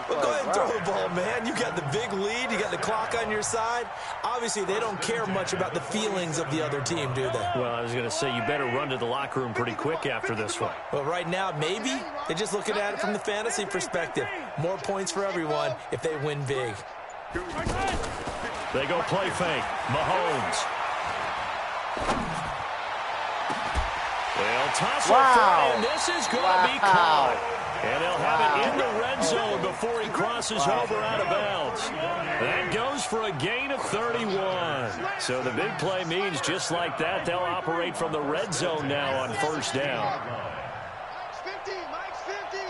Well, go ahead and throw the ball, man. You got the big lead. You got the clock on your side. Obviously, they don't care much about the feelings of the other team, do they? Well, I was going to say, you better run to the locker room pretty quick after this one. Well, right now, maybe they're just looking at it from the fantasy perspective. More points for everyone if they win big. They go play fake. Mahomes. They'll toss it front, and this is going to be caught. And they'll have it in the red zone before he crosses over out of bounds. That goes for a gain of 31. So the big play means just like that, they'll operate from the red zone now on first down. Mike's 50, Mike's 50.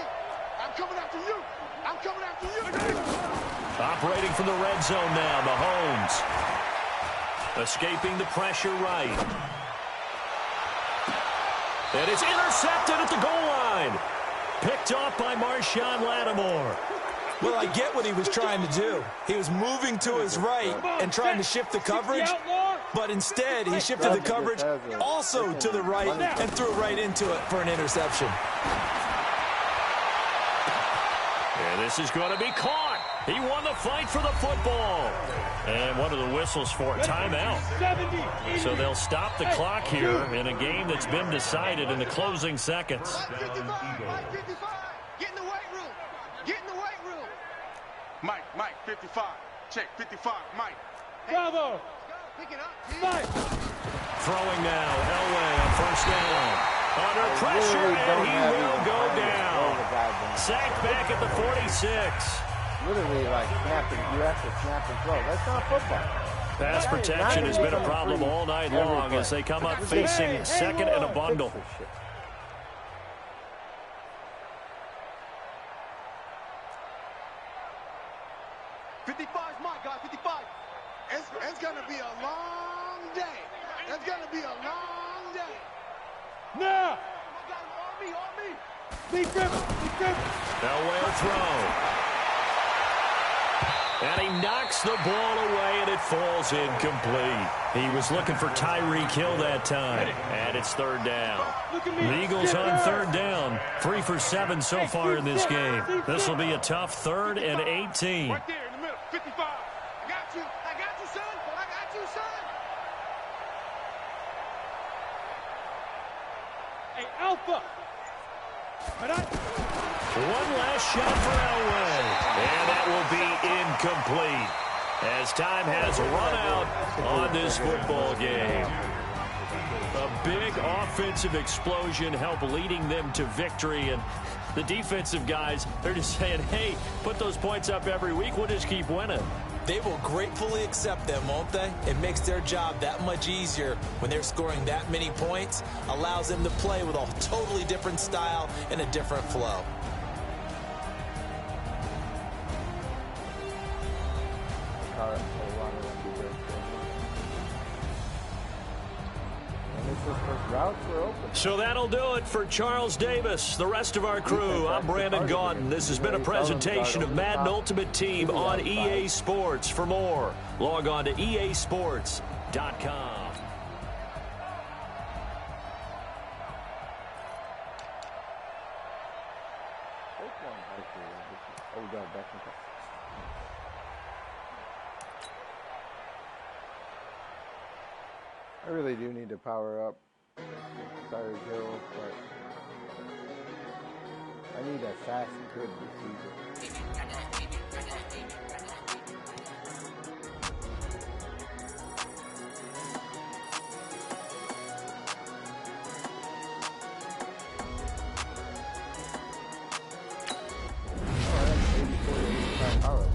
I'm coming after you. I'm coming after you. Operating from the red zone now, Mahomes. Escaping the pressure right. And it's intercepted at the goal line. Picked off by Marshawn Lattimore. Well, I get what he was trying to do. He was moving to his right and trying to shift the coverage, but instead he shifted the coverage also to the right and threw right into it for an interception. And this is going to be caught. He won the fight for the football. And one of the whistles for a timeout. So they'll stop the clock here in a game that's been decided in the closing seconds. Mike 55, Mike 55. Get in the weight room. Get in the weight room. Mike 55. Check 55, Mike. Bravo. Pick it up. Mike. Throwing now, Elway on first down. Under pressure, and he will go down. Sacked back at the 46. Literally like snapping. You have to snap and throw. That's not football. Pass protection has been a problem all night long as they come up facing second and a bundle. 55's my guy, 55. It's going to be a long day. It's going to be a long day. Now. On me. Big grip. Elway will throw. And he knocks the ball away, and it falls incomplete. He was looking for Tyreek Hill that time, and it's third down. The Eagles on third down, 3 for 7 so far in this game. This will be a tough 3rd and 18. Right there in the middle, 55. I got you, son. I got you, son. Hey, Alpha. One last shot for Elway, and that will be incomplete as time has run out on this football game. A big offensive explosion helped leading them to victory, and the defensive guys, they're just saying, hey, put those points up every week, we'll just keep winning. They will gratefully accept them, won't they? It makes their job that much easier when they're scoring that many points, allows them to play with a totally different style and a different flow. So that'll do it for Charles Davis, the rest of our crew. I'm Brandon Gaudin. This has been a presentation of Madden Ultimate Team on EA Sports. For more, log on to easports.com. I really do need to power up Tyreek Hill, but I need a fast, good receiver. Oh, that's 84 to 85 power up.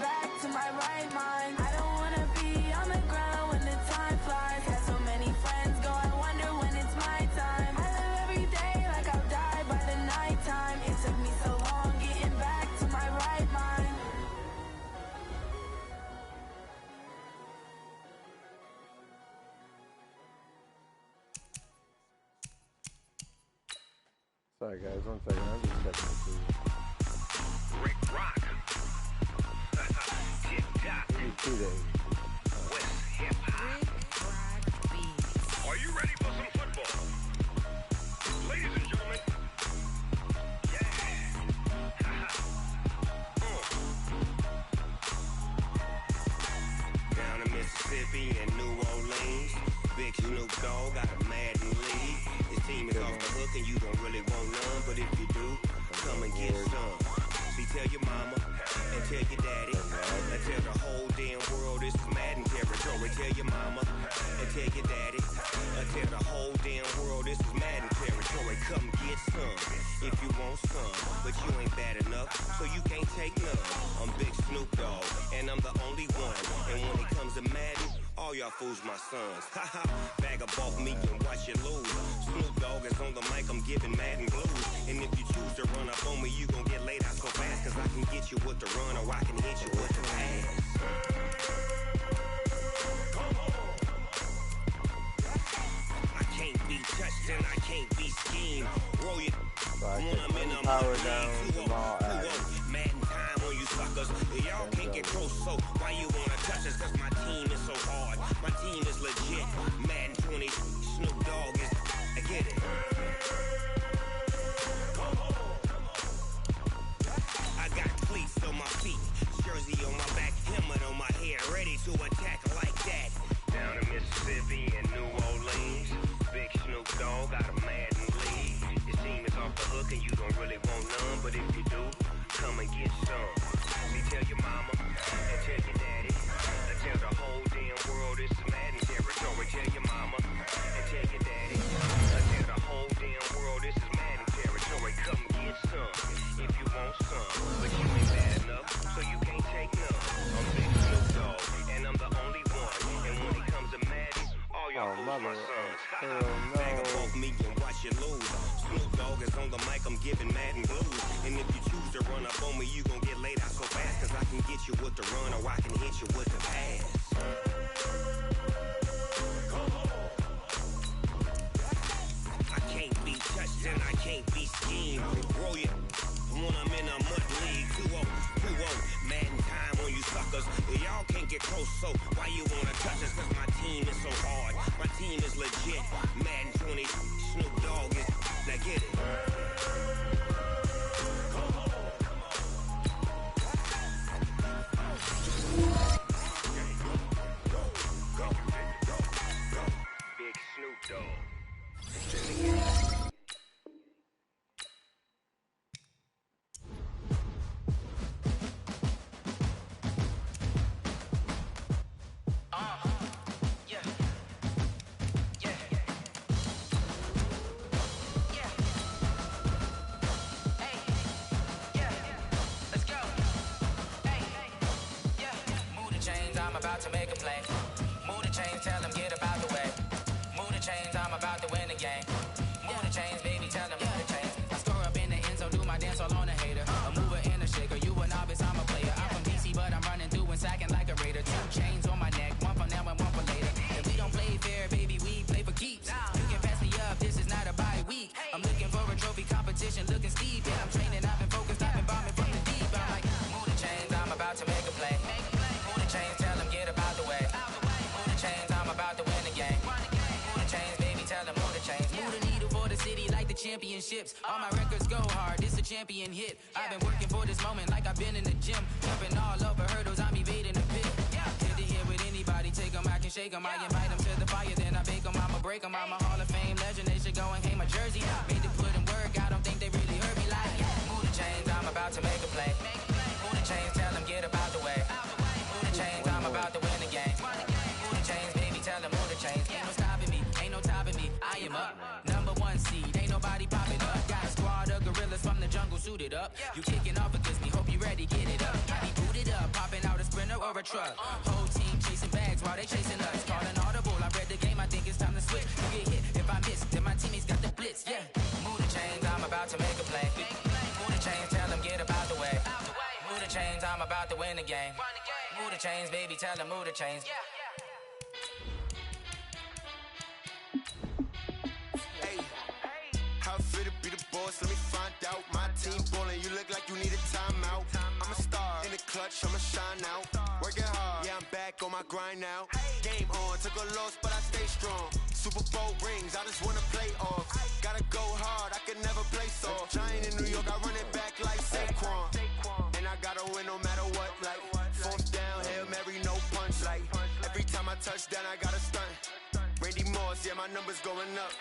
back to my right mind. I don't wanna be on the ground when the time flies. Got so many friends go, I wonder when it's my time. I live every day like I'll die by the nighttime. It took me so long getting back to my right mind. Sorry guys, 1 second. I'm just checking the food. Rick Rock. Tick-tock. Maybe 2 days. West hip-hop. Are you ready for some football? Ladies and gentlemen. Yeah. Down in Mississippi and New Orleans, Big Snoop Dogg got a Madden league. His team is off the hook and you don't really want none, but if you do, come and get some. See, tell your mama and tell your daddy and tell the whole damn world this is Madden territory. Tell your mama and tell your daddy and tell the whole damn world this is Madden territory. Come get some if you want some, but you ain't bad enough, so you can't take none. I'm Big Snoop Dogg and I'm the only one, and when it comes to Madden, all y'all fools my sons. Haha, bag up off me and watch you lose. Snoop Dogg is on the mic, I'm giving Madden blues. And if you choose to run up on me, you gon' get laid out so fast, cause I can get you with the run or I can hit you with the pass. I can't be touched and I can't be schemed. Roll you when I'm in a power down, Madden time on you suckers. Y'all can't get close, so why you wanna touch us? Cause my team is so hard. My team is legit. Madden 20, Snoop Dogg is, I get it. I got cleats on my feet, jersey on my back, helmet on my head, ready to attack like that. Down in Mississippi and New Orleans, Big Snoop Dogg got a Madden league. His team is off the hook and you don't really want none, but if you do, come and get some. See, tell your mama and tell your daddy and tell the whole damn world this is Madden territory. Tell your mama and tell your daddy and tell the whole damn world this is Madden territory. Come get some if you want some, but you ain't bad enough, so you can't take none. I'm Big Snoop Dogg and I'm the only one, and when it comes to Madden, all y'all fools my sons. Bag up off me and watch you lose. Snoop Dogg is on the mic, I'm giving Madden blues. And if you choose to run up on me, you gon' get laid out so fast, cause I can get you with the run or I can hit you with the pass. I can't be touched and I can't be schemed. Roll you when I'm in a mud league. 2-0, Madden time on you suckers. Y'all can't get close, so why you wanna touch us? Cause my team is so hard. My team is legit. Madden 20, Snoop Dogg is, now get it. Big Snoop Dogg. About to make a play. Move the chains, tell them get about the way. Move the chains, I'm about to win the game. Move the chains, baby, tell them move the chains. I score up in the end zone, do my dance all on a hater. A mover and a shaker, you a novice, I'm a player. I'm from DC, but I'm running through and sacking like a raider. 2 chains on my neck, one for now and one for later. If we don't play fair, baby, we play for keeps. You can pass me up, this is not a bye week. I'm looking for a trophy competition, looking steep. Yeah, I'm training, I've been focused, I've been bombing from the deep. I'm like, move the chains, I'm about to make a play. Move the chains, tell them get about the way. Move the chains, I'm about to win the game. Move the chains, baby, tell them move the chains. Move the needle for the city like the championships. All my records go hard, this a champion hit. I've been working for this moment like I've been in the gym. Jumping all over hurdles, I'm evading the pit. Hit to hit with anybody, take them, I can shake them. I invite them to the fire, then I bake them, I'ma break them. I'm a Hall of Fame legend, they should go and hang my jersey. Made to put in work, I don't think they really heard me like, move the chains, I'm about to make a play. Move the chains, tell them get about the way. Move the chains, I'm about to win the game. Move the chains, baby, tell them move the chains. Ain't no stopping me, ain't no topping me. I am up, #1 seed, ain't nobody popping up. Got a squad of gorillas from the jungle suited up. You kicking off against me, hope you ready, get it up. I be booted up, popping out a a truck. Whole team chasing bags while they chasing us. Calling audible, I read the game, I think it's time to switch. You get hit if I miss, then my teammates got the blitz, yeah. Move the chains, I'm about to make a play. Move the chains, tell them get about the way. Move the chains, I'm about to win the game. Move the chains, baby, tell them move the chains. Hey, how it feel to be the boss? Let me find out. My team ballin', you look like you need a timeout. I'm a star in the clutch, I'ma shine out. Working hard, yeah, I'm back on my grind now. Game on, took a loss, but I stay strong. Super Bowl rings, I just wanna play off. Gotta go hard, I can never play soft. Giant in New York, I run it back like Saquon. And I gotta win no matter what, like fourth down, Hail Mary, no punch. Like every time I touch down, I gotta stunt. Randy Moss, yeah, my numbers going up.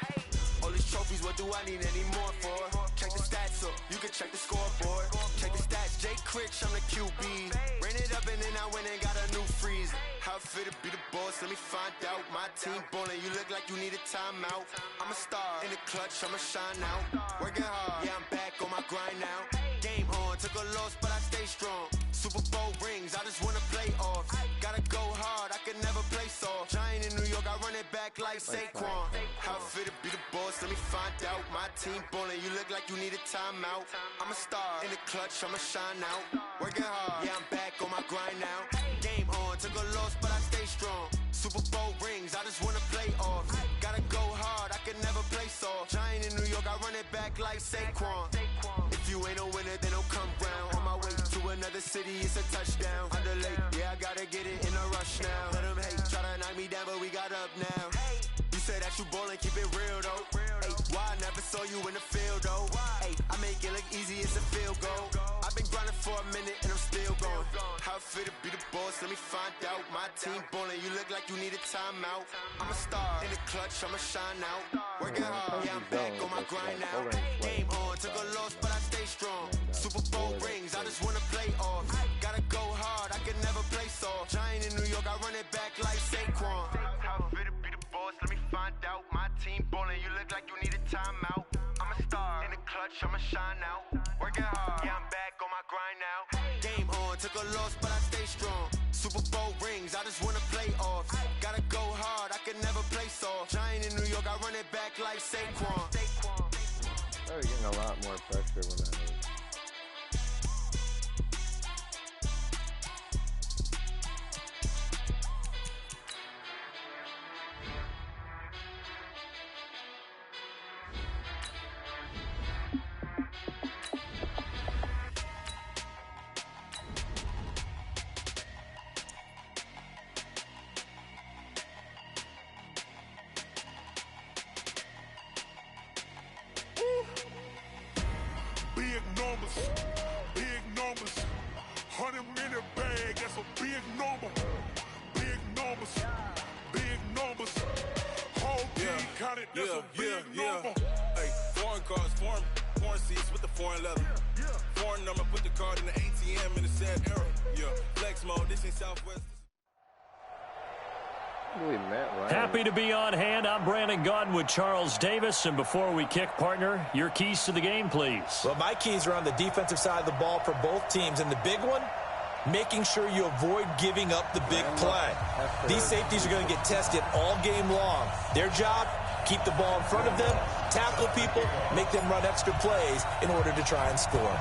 All these trophies, what do I need any more for? Check the stats up, you can check the scoreboard. Check the stats, Jay Critch, I'm the QB. Ran it up and then I went and got a new freeze. How it feel to be the boss, let me find out. My team ballin', you look like you need a timeout. I'm a star in the clutch, I'ma shine out. Working hard, yeah, I'm back on my grind now. Game on, took a loss, but I stay strong. Super Bowl rings, I just wanna play off. Gotta go hard, I can never play soft. Giant in New York, I run it back like Saquon. How it feel to be the boss, let me find out. My team ballin', you look like you need a timeout. I'm a star in the clutch, I'ma shine out. Working hard, yeah, I'm back on my grind now. Game on, took a loss, but I stay strong. Super Bowl rings, I just wanna play off. Gotta go hard, I can never play soft. Giant in New York, I run it back like Saquon. If you ain't a winner, then don't come round. On my way to another city, it's a touchdown. Underlay, yeah, I gotta get it in a rush now. Let them hate, try to knock me down, but we got up now. You said that you ballin', keep it real though. Hey, why I never saw you in the field though? Hey, I make it look easy, it's a field goal. I've been grinding for a minute and I'm still going. How it feel to be the boss, let me find out. My team ballin', you look like you need a timeout. I'm a star in the clutch, I'ma shine out. Working hard, yeah, I'm back on my grind now. Game on, took a loss, but I stay strong. Super Bowl rings, I just wanna play off. Gotta go hard, I can never play soft. Giant in New York, I run it back like Saquon. How it feel to be the boss, let me find out. My team ballin', you look like you need a timeout. I'm a star in the clutch, I'ma shine out. Working hard, yeah, I'm back on my grind now. Game on, took a loss, but I stay strong. Super Bowl rings, I just wanna play off. Gotta go hard, I can never play soft. Giant in New York, I run it back like Saquon. They're getting a lot more pressure when that is. Big numbers, 100-minute bag, that's a big number. Big numbers, whole team counted, that's a big number. Hey, foreign cars, foreign seats with the foreign leather. Foreign number, put the card in the ATM in the sad era. Yeah, flex mode, this ain't Southwest. Happy to be on hand. I'm Brandon Gaudin with Charles Davis. And before we kick, partner, your keys to the game, please. Well, my keys are on the defensive side of the ball for both teams. And the big one, making sure you avoid giving up the big play. These safeties are going to get tested all game long. Their job, keep the ball in front of them, tackle people, make them run extra plays in order to try and score.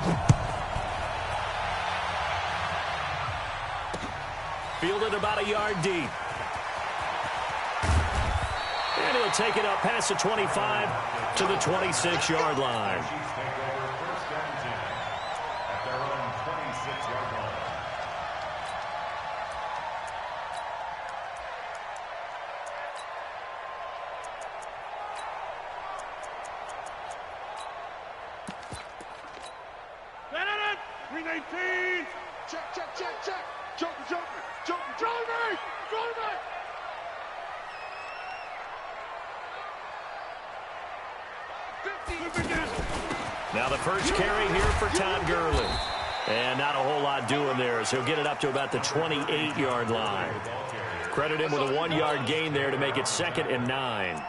Fielded about a yard deep. And he'll take it up past the 25 to the 26-yard line. Check. Joker. Now the first carry here for Todd Gurley. And not a whole lot doing there, so he'll get it up to about the 28-yard line. Credit him with a 1-yard gain there to make it 2nd and 9.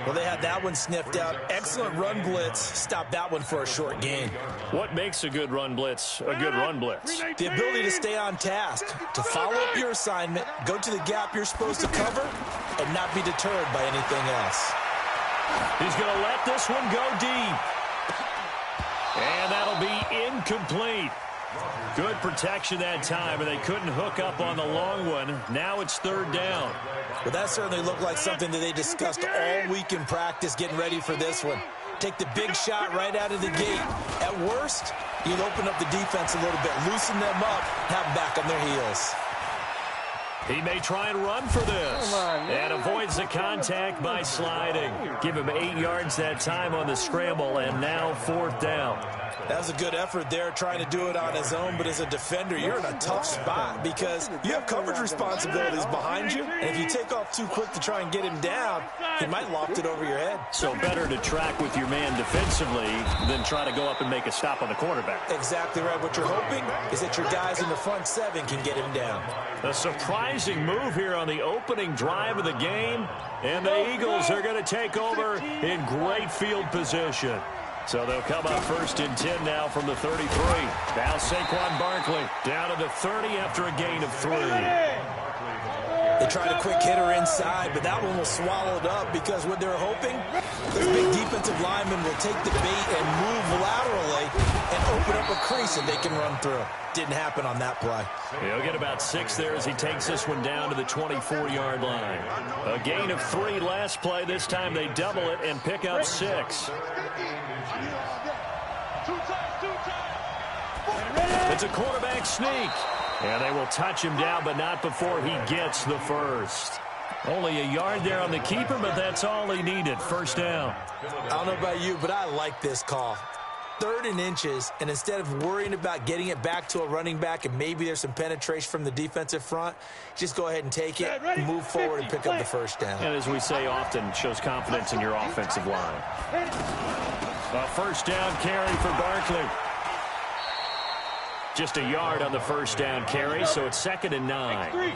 Well, they had that one sniffed out. Excellent run blitz. Stopped that one for a short gain. What makes a good run blitz a good run blitz? The ability to stay on task, to follow up your assignment, go to the gap you're supposed to cover, and not be deterred by anything else. He's going to let this one go deep. And that'll be incomplete. Good protection that time, and they couldn't hook up on the long one. Now it's third down. Well, that certainly looked like something that they discussed all week in practice getting ready for this one. Take the big shot right out of the gate. At worst, you'll open up the defense a little bit, loosen them up, have them back on their heels. He may try and run for this. And avoids the contact by sliding. Give him 8 yards that time on the scramble, and now fourth down. That was a good effort there, trying to do it on his own, but as a defender, you're in a tough spot because you have coverage responsibilities behind you, and if you take off too quick to try and get him down, he might loft it over your head. So better to track with your man defensively than try to go up and make a stop on the quarterback. Exactly right. What you're hoping is that your guys in the front seven can get him down. A surprising move here on the opening drive of the game, and the Eagles are going to take over in great field position. So they'll come up first and 10 now from the 33. Now Saquon Barkley down to the 30 after a gain of 3. They tried a quick hitter inside, but that one was swallowed up because what they're hoping, this big defensive lineman will take the bait and move laterally and open up a crease that they can run through. Didn't happen on that play. He'll get about 6 there as he takes this one down to the 24-yard line. A gain of 3 last play. This time they double it and pick up 6. It's a quarterback sneak. And they will touch him down, but not before he gets the first. Only a yard there on the keeper, but that's all he needed. First down. I don't know about you, but I like this call. 3rd and inches, and instead of worrying about getting it back to a running back and maybe there's some penetration from the defensive front, just go ahead and take it, move forward, and pick up the first down. And as we say often, shows confidence in your offensive line. A first down carry for Barkley. Just a yard on the first down carry, so it's 2nd and 9.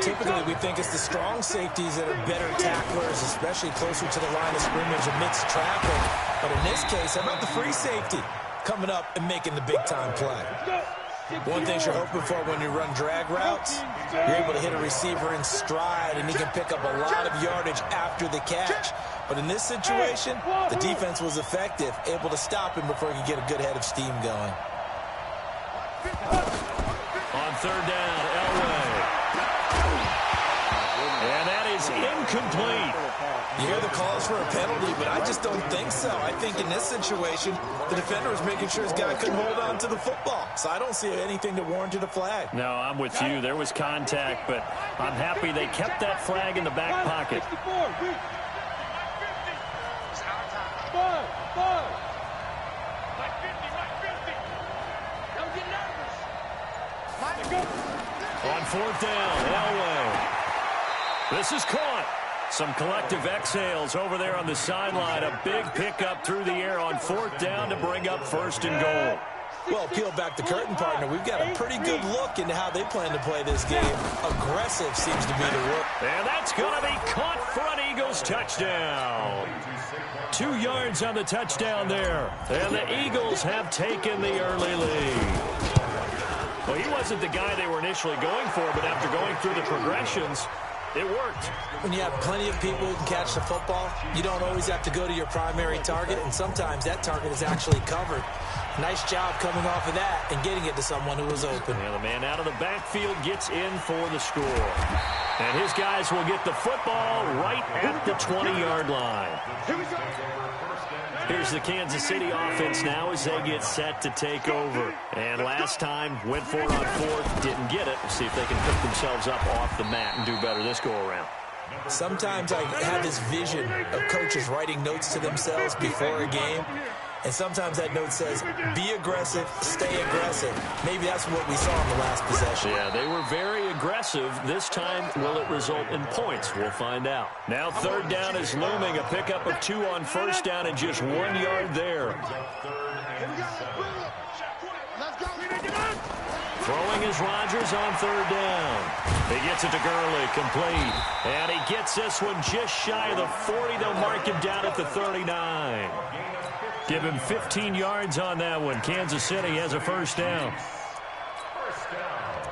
Typically, we think it's the strong safeties that are better tacklers, especially closer to the line of scrimmage amidst traffic. But in this case, how about the free safety coming up and making the big-time play? One thing you're hoping for when you run drag routes, you're able to hit a receiver in stride, and he can pick up a lot of yardage after the catch. But in this situation, the defense was effective, able to stop him before he could get a good head of steam going. On third down, Elway. And that is incomplete. You hear the calls for a penalty, but I just don't think so. I think in this situation, the defender was making sure his guy couldn't hold on to the football. So I don't see anything that warranted a flag. No, I'm with you. There was contact, but I'm happy they kept that flag in the back pocket. On fourth down, Elway. This is caught. Some collective exhales over there on the sideline. A big pickup through the air on fourth down to bring up 1st and goal. Well, peel back the curtain, partner. We've got a pretty good look into how they plan to play this game. Aggressive seems to be the word. And that's going to be caught for an Eagles touchdown. 2 yards on the touchdown there. And the Eagles have taken the early lead. Well, he wasn't the guy they were initially going for, but after going through the progressions, it worked. When you have plenty of people who can catch the football, you don't always have to go to your primary target, and sometimes that target is actually covered. Nice job coming off of that and getting it to someone who was open. And the man out of the backfield gets in for the score. And his guys will get the football right at the 20-yard line. Here's the Kansas City offense now as they get set to take over. And last time, went for it on 4th, didn't get it. We'll see if they can pick themselves up off the mat and do better this go-around. Sometimes I have this vision of coaches writing notes to themselves before a game. And sometimes that note says, be aggressive, stay aggressive. Maybe that's what we saw in the last possession. Yeah, they were very aggressive. This time, will it result in points? We'll find out. Now third down is looming. A pickup of 2 on first down and just 1 yard there. Throwing is Rodgers on third down. He gets it to Gurley, complete. And he gets this one just shy of the 40. They'll mark him down at the 39. Give him 15 yards on that one. Kansas City has a first down. First down.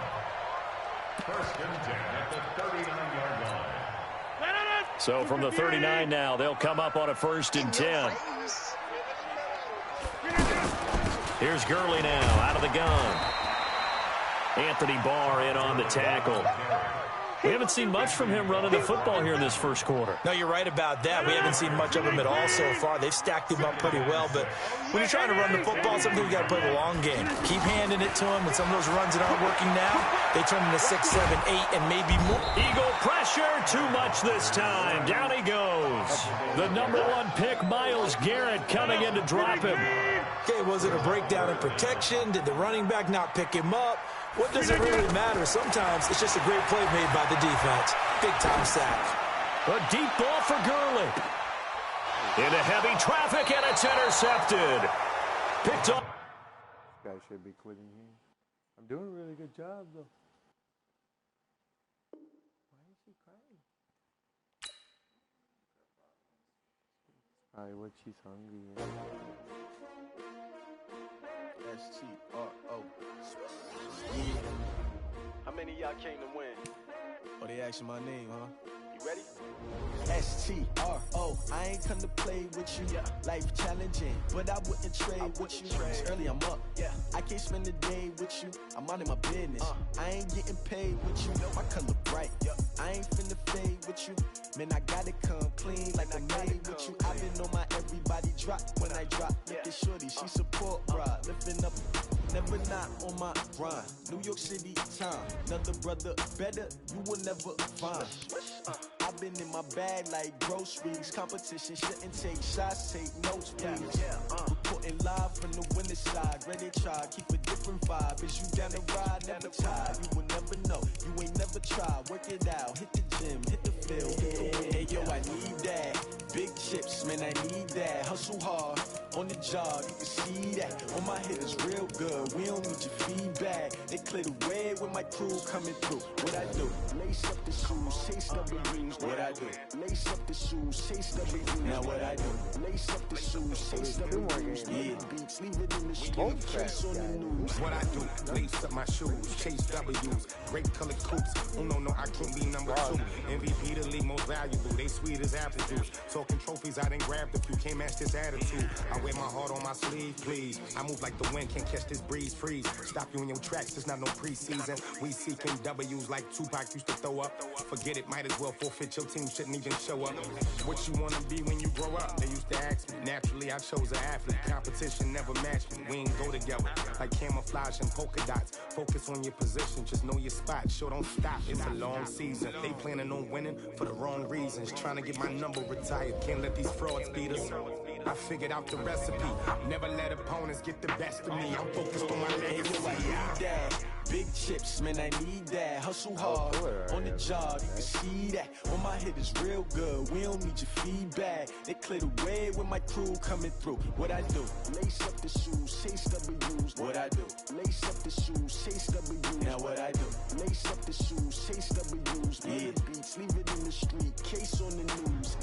First and 10 at the 39-yard line. So from the 39 now, they'll come up on a first and 10. Here's Gurley now out of the gun. Anthony Barr in on the tackle. We haven't seen much from him running the football here in this first quarter. No, you're right about that. We haven't seen much of him at all so far. They've stacked him up pretty well, but when you're trying to run the football, sometimes you got to play the long game. Keep handing it to him, and some of those runs that aren't working now, they turn into 6, 7, 8, and maybe more. Eagle pressure, too much this time. Down he goes. The number 1 pick, Myles Garrett, coming in to drop him. Okay, was it a breakdown in protection? Did the running back not pick him up? What does it really matter? Sometimes it's just a great play made by the defense. Big-time sack. A deep ball for Gurley. Into heavy traffic, and it's intercepted. Picked up. This guy should be quitting here. I'm doing a really good job, though. Why is she crying? Probably what she's hungry. S-T-R-O. How many of y'all came to win? Oh, they asking my name, huh? You ready? S-T-R-O. I ain't come to play with you. Life challenging, but I wouldn't trade with you. It's early, I'm up. I can't spend the day with you. I'm out of my business. I ain't getting paid with you. My color bright. I ain't finna fade with you. Man, I gotta come clean like I made with you. I've been on my everybody drop when I drop. Look at shorty, she support ride. Lifting up, never not on my grind. New York City time. Another brother better, you will never find. I've been in my bag like groceries. Competition shouldn't take shots, take notes, please. Reporting live from the winning side. Ready to try, keep a different vibe. Is you down the ride, never tired. You will never know, you ain't never tried. Work it out, hit the gym, hit the field. Hey yo, I need that. Big chips, man, I need that. Hustle hard, on the job, you can see that. On my head is real good, we don't need your feedback. They clear the way with my crew coming through. What I do? Lace up the shoes, chase W's. What I do? Lace up the shoes, chase W's. Now what I do? Lace up the shoes, chase W's. Yeah, beats, leave it in the street, trace on the news. What I do? Lace up my shoes, chase W's. Great colored coops. Oh no, I can't be number 2. MVP the league most valuable. They sweet as apple juice. Talking trophies, I didn't grab the few. Can't match this attitude. I wear my heart on my sleeve, please. I move like the wind, can't catch this breeze. Freeze. Stop you in your tracks. It's not no preseason. We seeking W's like Tupac used to throw up. Forget it, might as well forfeit. Your team shouldn't even show up. What you wanna be when you grow up? They used to ask me. Naturally, I chose an athlete. Competition never matched me. We ain't go together like camouflage and polka dots. Focus on your position, just know your spot. Sure, don't stop. It's a long season. They planning on winning for the wrong reasons. Trying to get my number retired. Can't let these frauds beat us. I figured out the recipe. Never let opponents get the best of me. I'm focused on my legacy. I need that. Big chips, man, I need that. Hustle hard, on the job, you can see that. On my head is real good, we don't need your feedback. They clear the way with my crew coming through. What I do? Lace up the shoes, chase W's. What I do? Lace up the shoes, chase W's. Now what I do? Lace up the shoes, chase W's. Yeah, beats, leave it in the street, case on the news.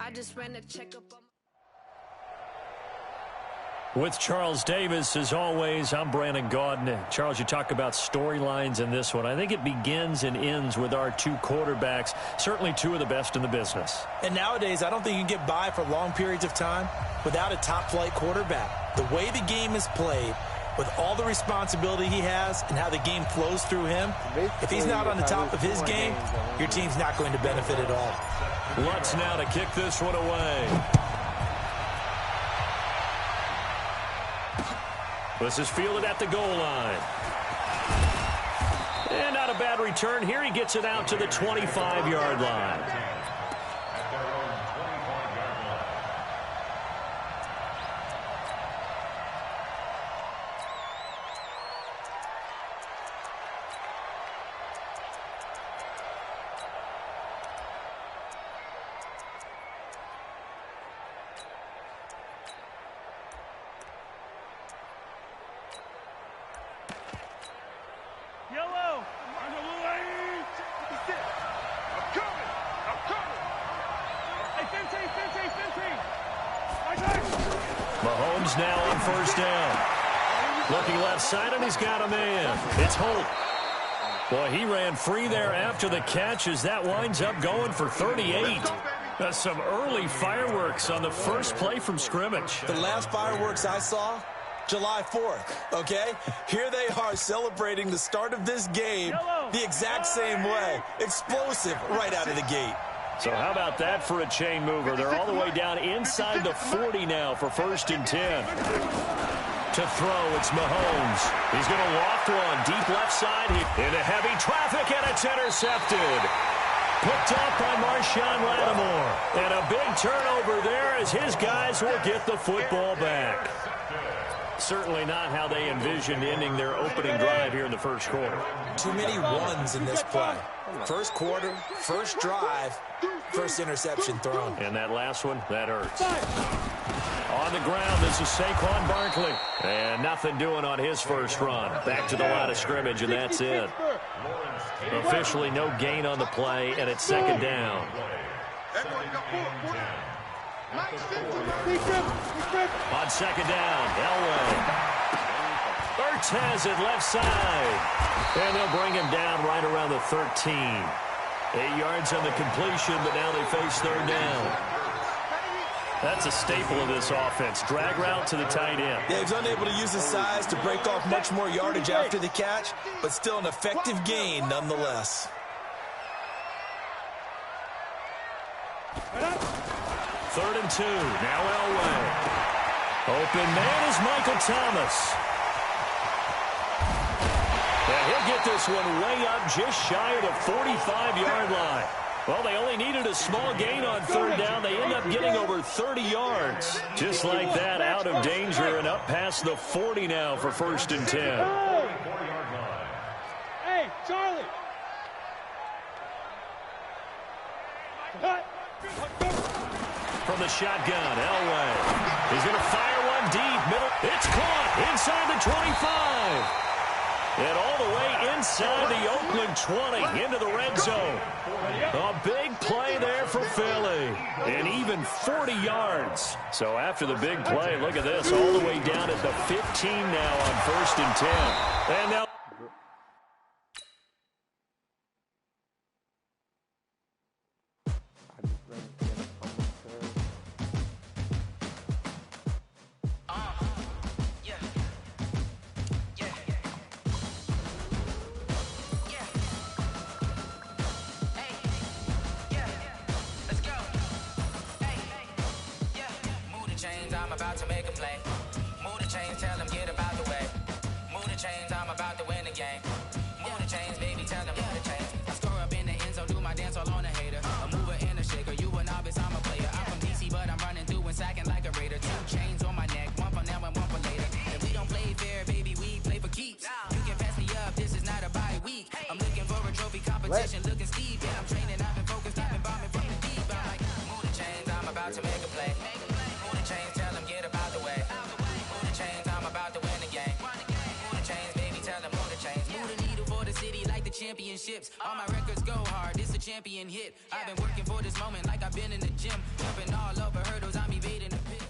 I just ran a checkup on With Charles Davis, as always, I'm Brandon Gaudin. Charles, you talk about storylines in this one. I think it begins and ends with our two quarterbacks, certainly two of the best in the business. And nowadays, I don't think you can get by for long periods of time without a top-flight quarterback. The way the game is played, with all the responsibility he has and how the game flows through him, if he's not on the top of his game, your team's not going to benefit at all. Lutz now to kick this one away. This is fielded at the goal line. And not a bad return here. He gets it out to the 25-yard line. Mahomes now on first down. Looking left side, and he's got a man. It's Holt. Boy, he ran free there after the catch as that winds up going for 38. That's some early fireworks on the first play from scrimmage. The last fireworks I saw, July 4th, okay? Here they are celebrating the start of this game the exact same way. Explosive right out of the gate. So how about that for a chain mover? They're all the way down inside the 40 now for 1st and 10. To throw, it's Mahomes. He's going to loft one deep left side into heavy traffic, and it's intercepted. Picked up by Marshawn Lattimore. And a big turnover there as his guys will get the football back. Certainly not how they envisioned ending their opening drive here in the first quarter. Too many ones in this play. First quarter, first drive, first interception thrown. And that last one, that hurts. On the ground, this is Saquon Barkley. And nothing doing on his first run. Back to the line of scrimmage, and that's it. Officially no gain on the play, and it's 2nd down. On 2nd down, Elway. Ertz has it left side. And they'll bring him down right around the 13. 8 yards on the completion, but now they face 3rd down. That's a staple of this offense. Drag route to the tight end. Yeah, he's unable to use his size to break off much more yardage after the catch, but still an effective gain nonetheless. 3rd and 2. Now Elway. Open man is Michael Thomas. And he'll get this one way up just shy of the 45-yard line. Well, they only needed a small gain on 3rd down. They end up getting over 30 yards. Just like that, out of danger and up past the 40 now for 1st and 10. Hey, Charlie. From the shotgun, Elway. He's going to fire one deep. Middle. It's caught inside the 25. And all the way inside the Oakland 20 into the red zone. A big play there for Philly. And even 40 yards. So after the big play, look at this. All the way down at the 15 now on 1st and 10. And now. I'm about to make a play. Move the chains, tell them get about the way. Move the chains, I'm about to win the game. Move the chains, baby, tell them move the chains. I score up in the end zone, do my dance all on a hater. A mover and a shaker, you a novice, I'm a player. I'm from DC, but I'm running through and sacking like a raider. 2 chains on my neck, one for now and one for later. If we don't play fair, baby, we play for keeps. You can pass me up, this is not a bye week. I'm looking for a trophy competition, looking steep. Yeah, I'm training, I've been focused, I've been bombing from the deep. I'm like, move the chains, I'm about to make a play. Move the chains, tell them get about the way. Move the chains, I'm about to win the game. Move the chains, baby, tell them move the chains. Move the needle for the city like the championships. All my records go hard, this a champion hit. I've been working for this moment like I've been in the gym. Jumping all over hurdles, I'm evading the pit.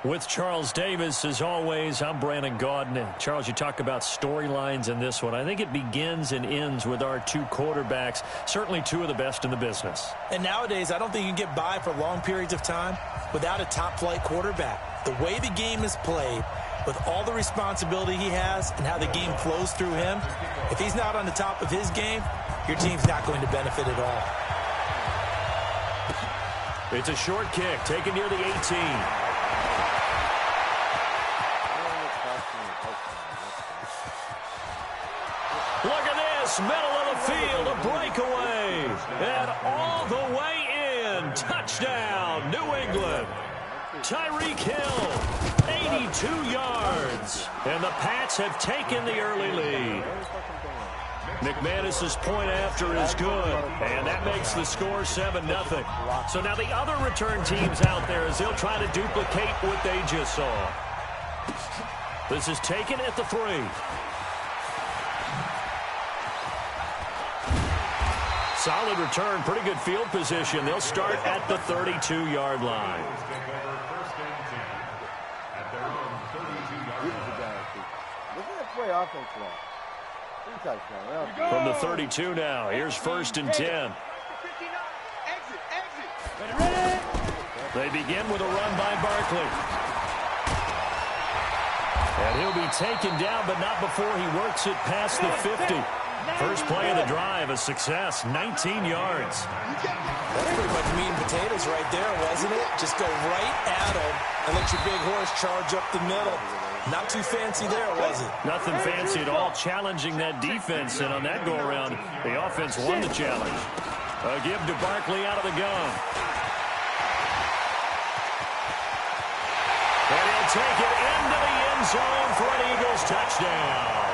With Charles Davis, as always, I'm Brandon Gaudin. Charles, you talk about storylines in this one. I think it begins and ends with our 2 quarterbacks, certainly 2 of the best in the business. And nowadays, I don't think you can get by for long periods of time without a top-flight quarterback. The way the game is played, with all the responsibility he has and how the game flows through him, if he's not on the top of his game, your team's not going to benefit at all. It's a short kick, taken near the 18. Look at this, middle of the field, a breakaway, and all the way in. Touchdown, New England. Tyreek Hill, 82 yards, and the Pats have taken the early lead. McManus's point after is good, and that makes the score 7-0. So now the other return teams out there as they'll try to duplicate what they just saw. This is taken at the 3. Solid return, pretty good field position. They'll start at the 32-yard line. Halfway offense now. From the 32 now, here's 1st and 10. They begin with a run by Barkley. And he'll be taken down, but not before he works it past the 50. First play of the drive, a success, 19 yards. That's pretty much meat and potatoes right there, wasn't it? Just go right at him and let your big horse charge up the middle. Not too fancy there, was it? Nothing fancy at all, challenging that defense, and on that go-around, the offense won the challenge. A give to Barkley out of the gun. And he'll take it into the end zone for an Eagles touchdown.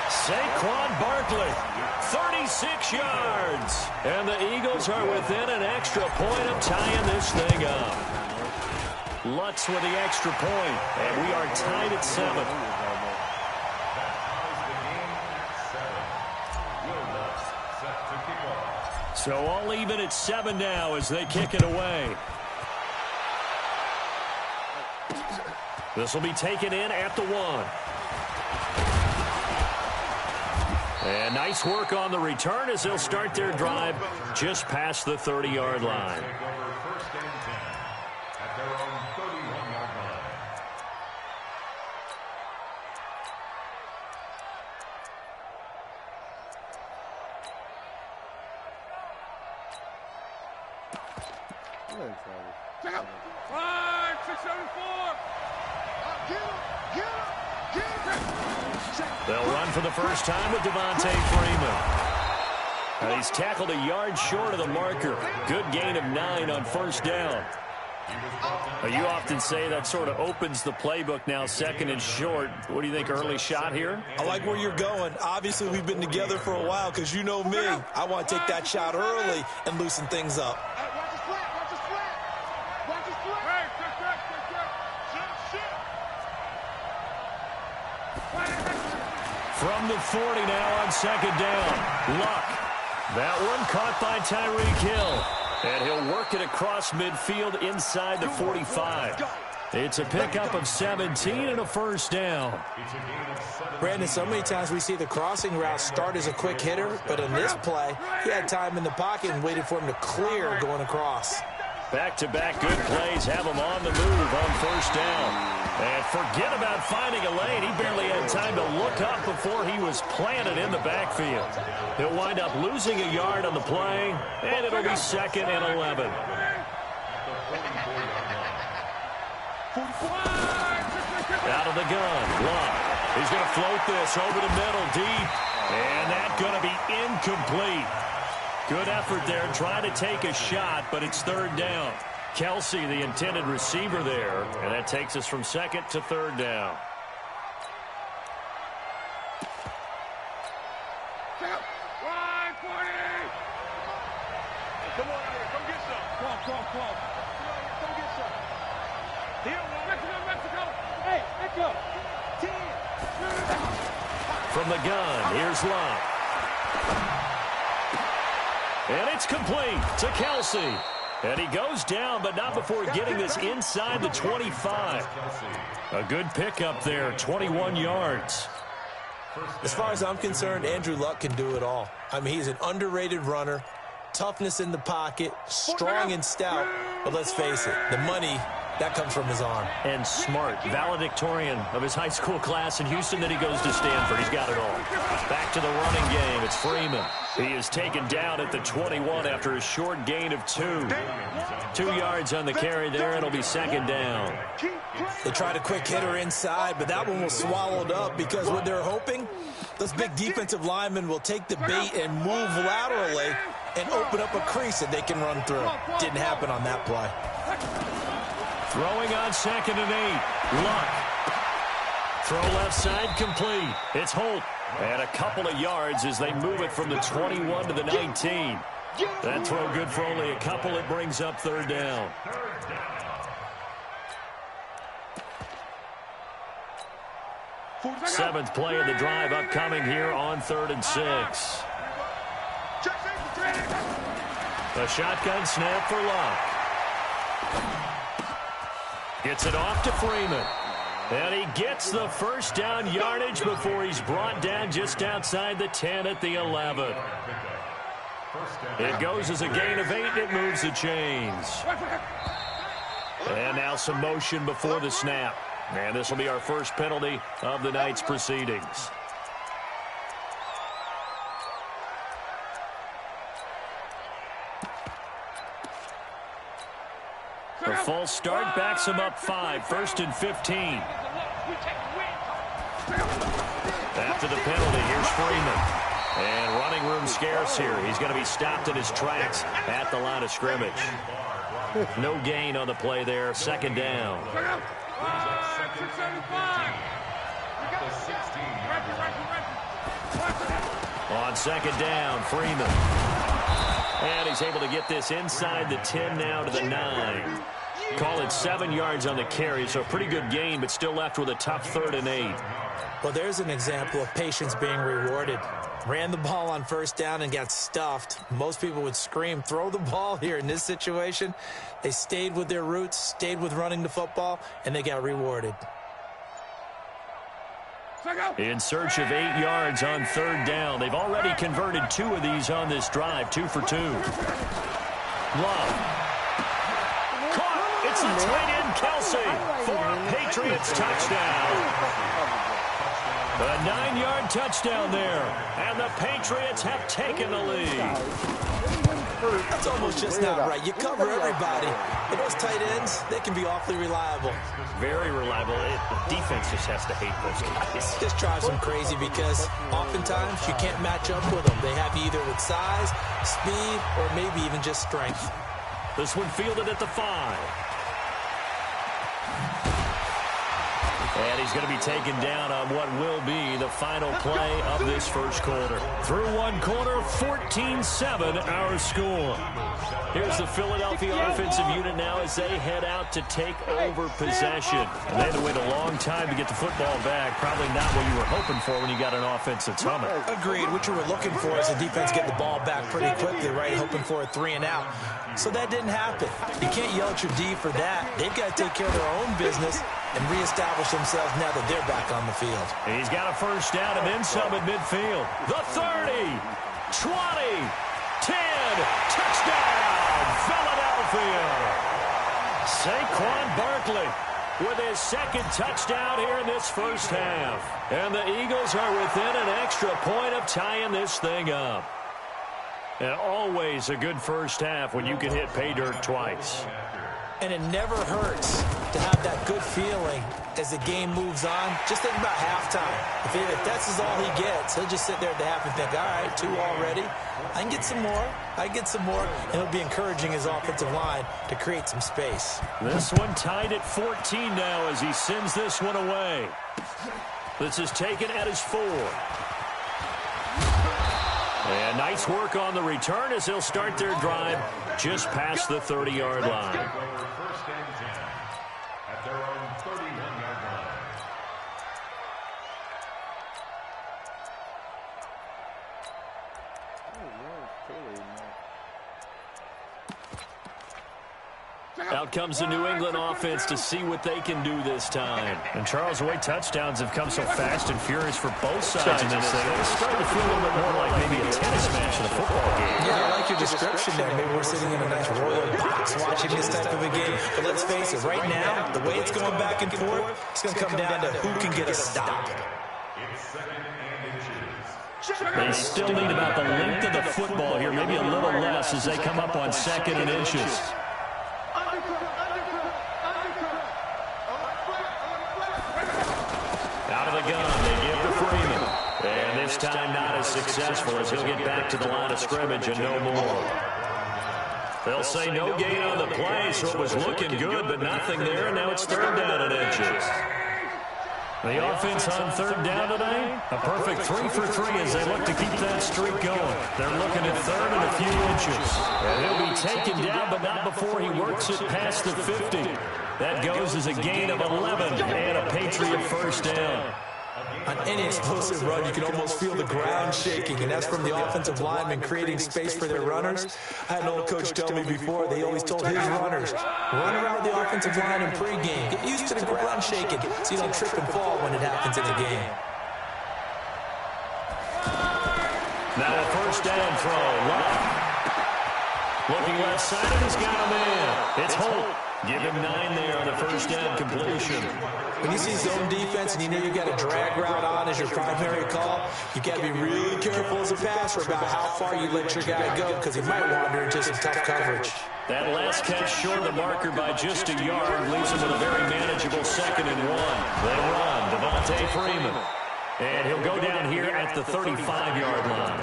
Saquon Barkley, 36 yards. And the Eagles are within an extra point of tying this thing up. Lutz with the extra point, and we are tied at 7. So all even at 7 now as they kick it away. This will be taken in at the 1. And nice work on the return as they'll start their drive just past the 30-yard line. They'll run for the first time with Devontae Freeman. He's tackled a yard short of the marker. Good gain of 9 on first down. You often say that sort of opens the playbook now, 2nd and short. What do you think, early shot here? I like where you're going. Obviously, we've been together for a while because you know me. I want to take that shot early and loosen things up. From the 40 now on 2nd down. Luck. That one caught by Tyreek Hill. And he'll work it across midfield inside the 45. It's a pickup of 17 and a first down. Brandon, so many times we see the crossing route start as a quick hitter, but in this play, he had time in the pocket and waited for him to clear going across. Back-to-back good plays have him on the move on first down. And forget about finding a lane. He barely had time to look up before he was planted in the backfield. He'll wind up losing a yard on the play, and it'll be 2nd and 11. Out of the gun, Luck. He's going to float this over the middle, deep, and that's going to be incomplete. Good effort there, trying to take a shot, but it's 3rd down. Kelsey, the intended receiver there, and that takes us from 2nd to 3rd down. Come on out here, come get some. Come on. Come get some. Mexico. Hey, Echo. 10. From the gun, here's Luck. And it's complete to Kelsey. And he goes down, but not before getting this inside the 25. A good pickup there, 21 yards. As far as I'm concerned, Andrew Luck can do it all. I mean, he's an underrated runner, toughness in the pocket, strong and stout. But let's face it, the money, that comes from his arm. And smart, valedictorian of his high school class in Houston. Then he goes to Stanford. He's got it all. Back to the running game. It's Freeman. He is taken down at the 21 after a short gain of 2. 2 yards on the carry there. It'll be 2nd down. They tried a quick hitter inside, but that one was swallowed up because what they're hoping, those big defensive linemen will take the bait and move laterally and open up a crease that they can run through. Didn't happen on that play. Throwing on 2nd and 8. Luck. Throw left side complete. It's Holt. And a couple of yards as they move it from the 21 to the 19. That throw good for only a couple. It brings up 3rd down. Seventh play of the drive upcoming here on 3rd and 6. A shotgun snap for Luck. Gets it off to Freeman. And he gets the first down yardage before he's brought down just outside the 10 at the 11. It goes as a gain of 8. It moves the chains. And now some motion before the snap. And this will be our first penalty of the night's proceedings. The false start backs him up 5. 1st and 15. After the penalty, here's Freeman. And running room scarce here. He's going to be stopped in his tracks at the line of scrimmage. No gain on the play there. 2nd down. On 2nd down, Freeman. And he's able to get this inside the 10 now to the 9. Call it 7 yards on the carry, so a pretty good gain, but still left with a tough 3rd and 8. Well, there's an example of patience being rewarded. Ran the ball on 1st down and got stuffed. Most people would scream, throw the ball here. In this situation, they stayed with their roots, stayed with running the football, and they got rewarded. In search of 8 yards on 3rd down. They've already converted 2 of these on this drive, 2 for 2. Love. Caught. It's the tight end, Kelsey, for a Patriots touchdown. A 9-yard touchdown there, and the Patriots have taken the lead. That's almost just not right. You cover everybody. But those tight ends, they can be awfully reliable. Very reliable. The defense just has to hate those guys. It just drives them crazy because oftentimes you can't match up with them. They have you either with size, speed, or maybe even just strength. This one fielded at the 5. And he's going to be taken down on what will be the final play of this first quarter. Through one quarter, 14-7 our score. Here's the Philadelphia offensive unit now as they head out to take over possession. And they had to wait a long time to get the football back. Probably not what you were hoping for when you got an offense that's humming. Agreed. What you were looking for is the defense get the ball back pretty quickly, right? Hoping for a 3 and out. So that didn't happen. You can't yell at your D for that. They've got to take care of their own business and reestablish themselves now that they're back on the field. He's got a first down and then some at midfield. The 30, 20, 10, touchdown, Philadelphia. Saquon Barkley with his 2nd touchdown here in this first half. And the Eagles are within an extra point of tying this thing up. And always a good first half when you can hit pay dirt twice. And it never hurts to have that good feeling as the game moves on. Just think about halftime. If that's all he gets, he'll just sit there at the half and think, all right, 2 already. I can get some more. I can get some more. And he'll be encouraging his offensive line to create some space. This one tied at 14 now as he sends this one away. This is taken at his 4. And nice work on the return as they'll start their drive just past the 30-yard line. First and 10 at their own 31-yard line. Out comes the New England offense to see what they can do this time. And Charles, the way touchdowns have come so fast and furious for both sides in this thing, it's starting to feel a little bit more like maybe a tennis match in a football game. Yeah, I like your description there. Maybe we're sitting in a nice royal box watching this type of a game. But let's face it, right now, the way it's going back and forth, it's going to come down to who can get a stop. They still need about the length of the football here, maybe a little less as they come up on 2nd and inches. Out of the gun, they give to Freeman. And this time not as successful as he'll get back to the line of scrimmage and no more. They'll say no gain on the play, so it was looking good, but nothing there, and now it's 3rd down and inches. The offense on 3rd down today, a perfect 3 for 3 as they look to keep that streak going. They're looking at 3rd and a few inches. And he'll be taken down, but not before he works it past the 50. That goes as a gain of 11 and a Patriot first down. On any explosive run, you can almost feel the ground shaking, and that's from the offensive linemen creating space for their runners. I had an old coach tell me before, they always told his runners, run around the offensive line in pregame. Get used to the ground shaking so you don't trip and fall when it happens in the game. Now a first down throw. Looking left side, he's got a man. It's Holt. Give him 9 there on the first down completion. When you see zone defense and you know you got a drag route on as your primary call, you got to be really careful as a passer about how far you let your guy go because he might wander into some tough coverage. That last catch short of the marker by just a yard leaves him with a very manageable 2nd and 1. They run, Devontae Freeman. And he'll go down here at the 35-yard line.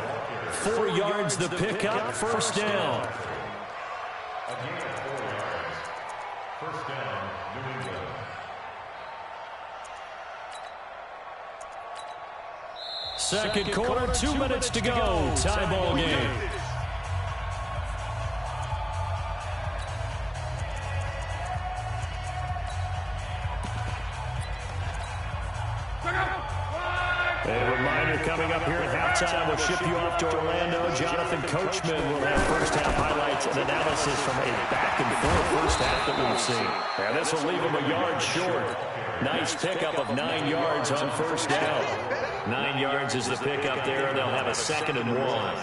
4 yards the pickup, first down. First down, New England. Second quarter, 2 minutes to go. Tie ball game. A reminder coming up here at halftime, we'll ship you off to Orlando. Jonathan Coachman will have first half highlights and analysis from a back-and-forth first half that we've seen. And this will leave him a yard short. Nice pickup of 9 yards on first down. 9 yards is the pickup there, and they'll have a 2nd and 1.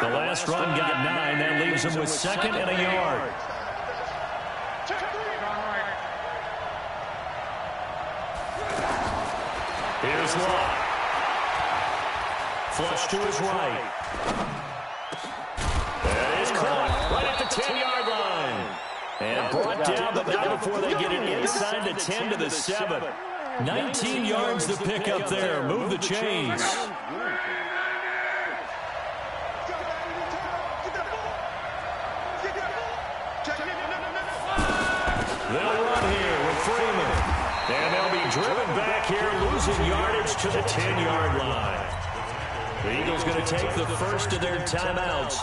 The last run got 9. That leaves him with 2nd and a yard. Here's Locke. Flush to his right. That is caught right at the 10-yard line. And brought down, but not before they get it inside the 10 to the 7. 19 yards the pickup there. Move the chains. They'll run here with Freeman. And they'll be driven back here, losing yardage to the 10-yard line. The Eagles going to take the first of their timeouts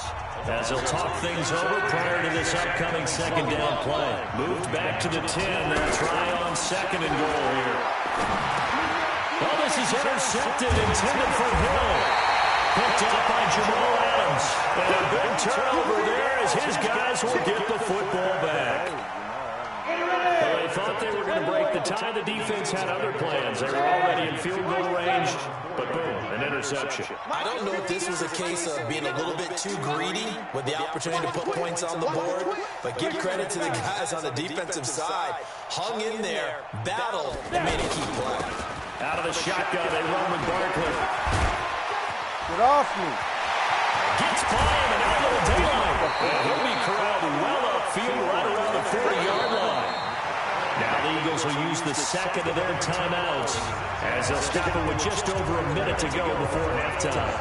as they'll talk things over prior to this upcoming second down play. Moved back to the 10. They'll try on 2nd and goal here. Well, this is intercepted, intended for Hill. Picked up by Jamal Adams. And a big turnover there as his guys will get the football back. Well, they thought they were going to break the tie. The defense had other plans. They were already in field goal range, but boom, an interception. I don't know if this was a case of being a little bit too greedy with the opportunity to put points on the board, but give credit to the guys on the defensive side. Hung in there, battled, and made a key play. Out of the shotgun, they run with Barkley. Get off me. Gets by him and out of the daylight. And he'll be corralled well upfield right around the 40-yard line. Now the Eagles will use the 2nd of their timeouts as they'll stop it with just over a minute to go before halftime.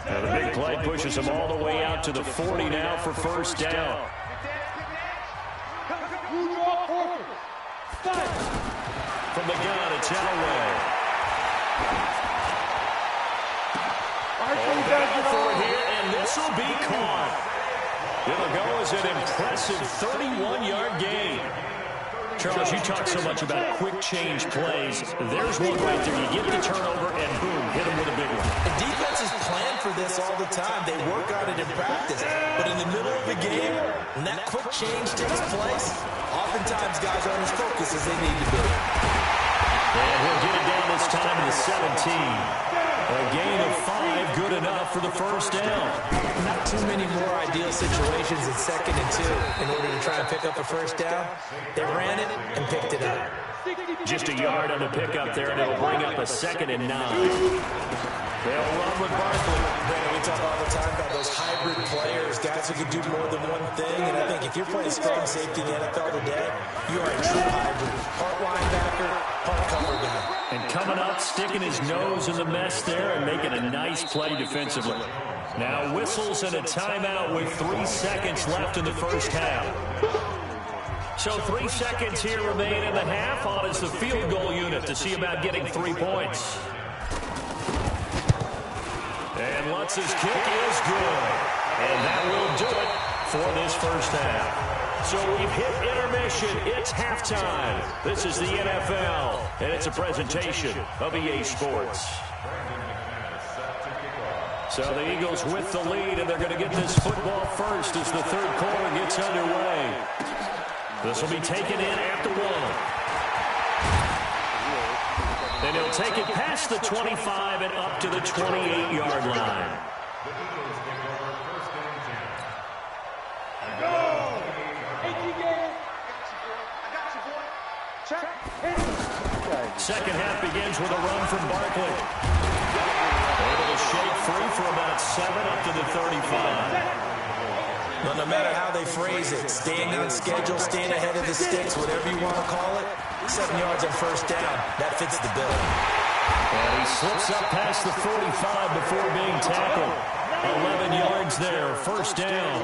Now the big play pushes them all the way out to the 40 now for first down. From the gun, it's Elway. Battle for it here, and this will be caught. It'll go as an impressive 31-yard gain. Charles, you talk so much about quick change plays. There's one right there. You get the turnover, and boom, hit him with a big one. The defenses plan for this all the time. They work on it in practice. But in the middle of the game, when that quick change takes place, oftentimes guys aren't as focused as they need to be. And he'll get it down this time to the 17. A gain of 5, good enough for the first down. Not too many more ideal situations in 2nd and 2 in order to try and pick up a first down. They ran it and picked it up. Just a yard on the pickup there, and it'll bring up a 2nd and 9. They'll run with Barkley. Brandon, we talk all the time about those hybrid players, guys who can do more than one thing. And I think if you're playing strong safety in the NFL today, you are a true hybrid. Part linebacker, part cover guy. And coming up, sticking his nose in the mess there and making a nice play defensively. Now whistles and a timeout with 3 seconds left in the first half. So 3 seconds here remain in the half. On is the field goal unit to see about getting 3 points. And let's Lawrence's kick is good. And that will do it for this first half. So we've hit intermission. It's halftime. This is the NFL, and it's a presentation of EA Sports. So the Eagles with the lead, and they're going to get this football first as the third quarter gets underway. This will be taken in at the 1. And he'll take it past the 25 and up to the 28-yard line. Second half begins with a run from Barkley. Able to shake free for about 7 up to the 35. Well, no matter how they phrase it, staying on schedule, staying ahead of the sticks, whatever you want to call it, 7 yards on first down, that fits the bill. And he slips up past the 45 before being tackled. 11 yards there, first down.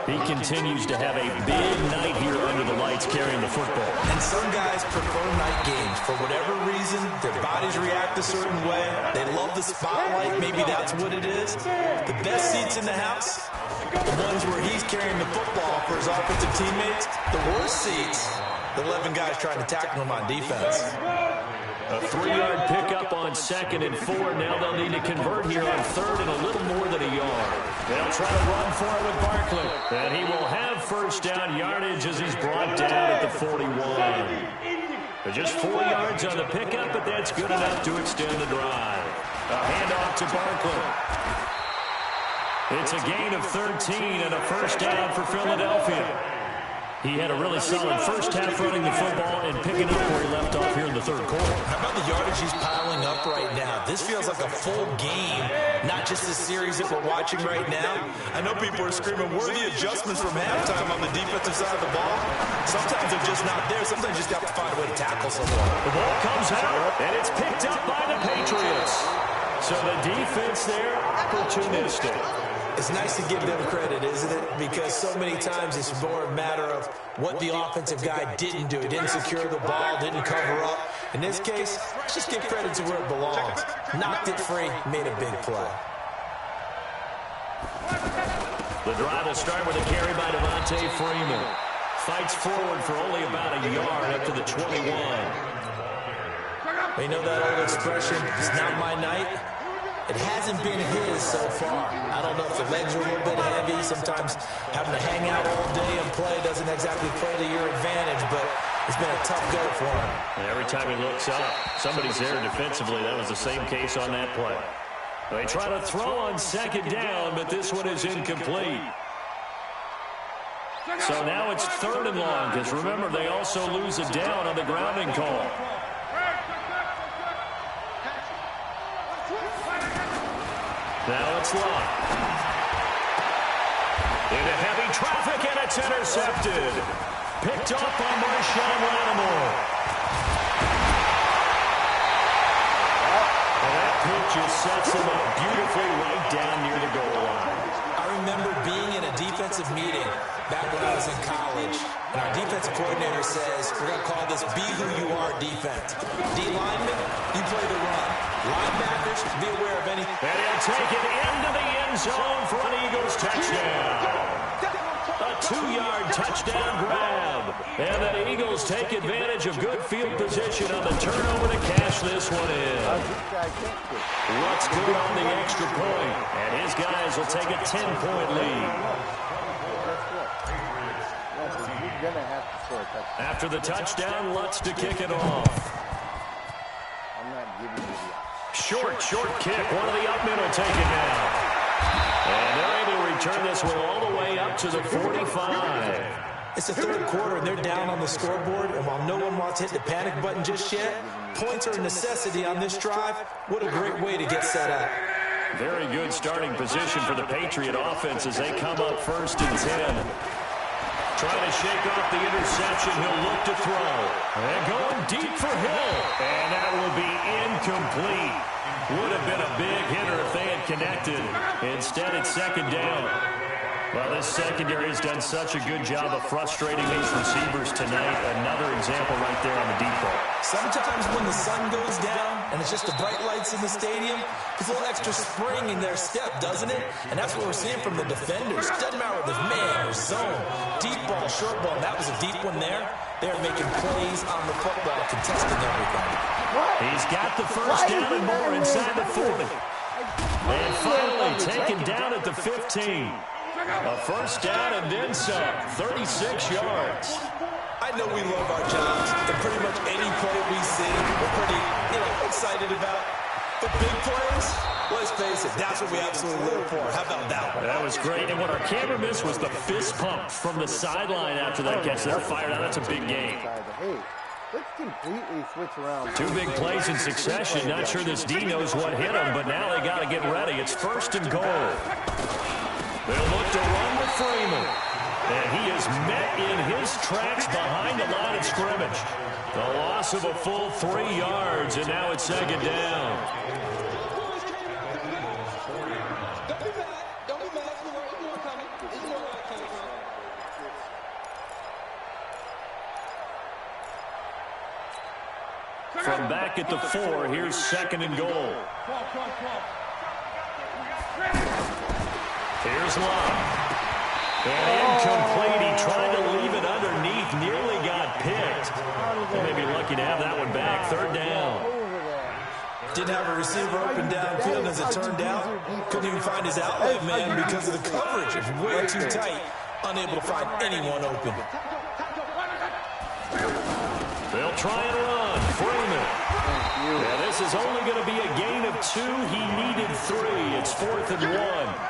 He continues to have a big night here under the lights carrying the football. And some guys prefer night games. For whatever reason, their bodies react a certain way. They love the spotlight. Maybe that's what it is. The best seats in the house, the ones where he's carrying the football for his offensive teammates. The worst seats, the 11 guys trying to tackle him on defense. A 3-yard pickup on 2nd and 4. Now they'll need to convert here on 3rd and a little more than a yard. They'll try to run for it with Barkley. And he will have first down yardage as he's brought down at the 41. Just 4 yards on the pickup, but that's good enough to extend the drive. A handoff to Barkley. It's a gain of 13 and a first down for Philadelphia. He had a really solid first half running the football and picking up where he left off here in the third quarter. How about the yardage he's piling up right now? This feels like a full game, not just a series that we're watching right now. I know people are screaming, where are the adjustments from halftime on the defensive side of the ball? Sometimes they're just not there. Sometimes you just have to find a way to tackle someone. The ball comes out, and it's picked up by the Patriots. So the defense there, opportunistic. It's nice to give them credit, isn't it? Because so many times it's more a matter of what the offensive guy didn't do. He didn't secure the ball, didn't cover up. In this case, let's just give credit to where it belongs. Knocked it free, made a big play. The drive will start with a carry by Devontae Freeman. Fights forward for only about a yard up to the 21. You know that old expression, it's not my night? It hasn't been his so far. I don't know if the legs are a little bit heavy. Sometimes having to hang out all day and play doesn't exactly play to your advantage, but it's been a tough go for him. And every time he looks up, somebody's there defensively. That was the same case on that play. They try to throw on 2nd down, but this one is incomplete. So now it's 3rd and long, because remember, they also lose a down on the grounding call. Now it's locked. Into heavy traffic, and it's intercepted. Picked off by Marshawn Lattimore. And that pitch just sets him up beautifully right down near the goal line. I remember being in a defensive meeting back when I was in college, and our defensive coordinator says, we're going to call this Be Who You Are defense. D-lineman, you play the run. Linebackers, be aware of any... And he'll take it into the end zone for an Eagles touchdown. A 2-yard touchdown grab. And the Eagles take advantage of good field position on the turnover to cash this one in. What's good on the extra point? And his guys will take a 10-point lead. After the touchdown, Lutz to kick it off. I'm not giving you the Short kick. One of the up men will take it now. And they're able to return this one all the way up to the 45. It's the third quarter, and they're down on the scoreboard. And while no one wants to hit the panic button just yet, points are a necessity on this drive. What a great way to get set up. Very good starting position for the Patriot offense as they come up 1st and 10. Trying to shake off the interception. He'll look to throw. And going deep for Hill. And that will be incomplete. Would have been a big hitter if they had connected. Instead, it's 2nd down. Well, this secondary has done such a good job of frustrating these receivers tonight. Another example right there on the deep ball. Sometimes when the sun goes down and it's just the bright lights in the stadium, there's a little extra spring in their step, doesn't it? And that's what we're seeing from the defenders. Doesn't matter whether it's man or zone, deep ball, short ball. That was a deep one there. They're making plays on the football, contesting everything. He's got the first down and more inside the 40. And finally taken down at the 15. A first down and then some, 36 yards. I know we love our jobs, and pretty much any play we see, we're pretty, excited about. But big plays, let's face it, that's what we absolutely live for. How about that one? That was great, and what our camera missed was the fist pump from the sideline after that catch. They're fired out. That's a big game. Hey, let's completely switch around. Two big plays in succession. Not sure this D knows what hit him, but now they got to get ready. It's first and goal. They'll look to run with Freeman. And he is met in his tracks behind the line of scrimmage. The loss of a full 3 yards, and now it's second down. From back at the 4, here's second and goal. Here's Love. And incomplete. He tried to leave it underneath. Nearly got picked. They may be lucky to have that one back. Third down. Didn't have a receiver open downfield as it turned out. Couldn't even find his outlet man because of the coverage. It's way too tight. Unable to find anyone open. They'll try and run. Freeman. Yeah, this is only going to be a gain of 2. He needed 3. It's 4th and 1.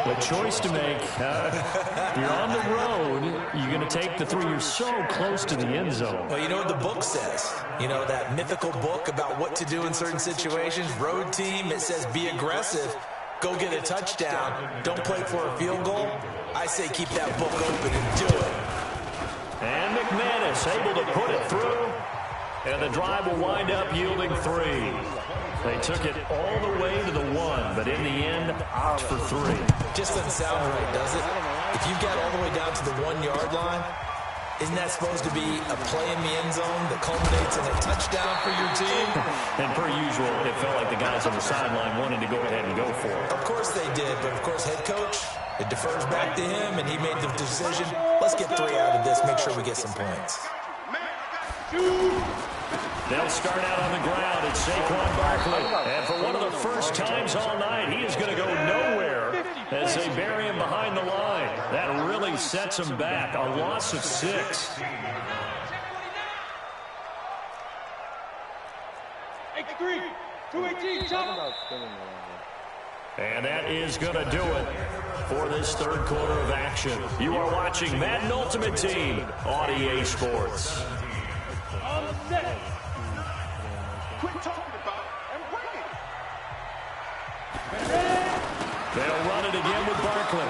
A choice to make. You're on the road. You're going to take the 3. You're so close to the end zone. Well, you know what the book says. You know, that mythical book about what to do in certain situations. Road team, it says be aggressive. Go get a touchdown. Don't play for a field goal. I say keep that book open and do it. And McManus able to put it through. And the drive will wind up yielding 3. They took it all the way to the 1, but in the end, out for 3. Just doesn't sound right, does it? If you got all the way down to the 1-yard line, isn't that supposed to be a play in the end zone that culminates in a touchdown for your team? And per usual, it felt like the guys on the sideline wanted to go ahead and go for it. Of course they did, but of course head coach, it defers back to him, and he made the decision. Let's get 3 out of this, make sure we get some points. They'll start out on the ground. It's Saquon Barkley. And for one of the first times all night, he is going to go nowhere as they bury him behind the line. That really sets him back. A loss of 6. And that is going to do it for this third quarter of action. You are watching Madden Ultimate Team on EA Sports. Quit talking about and bring it. They'll run it again with Barkley.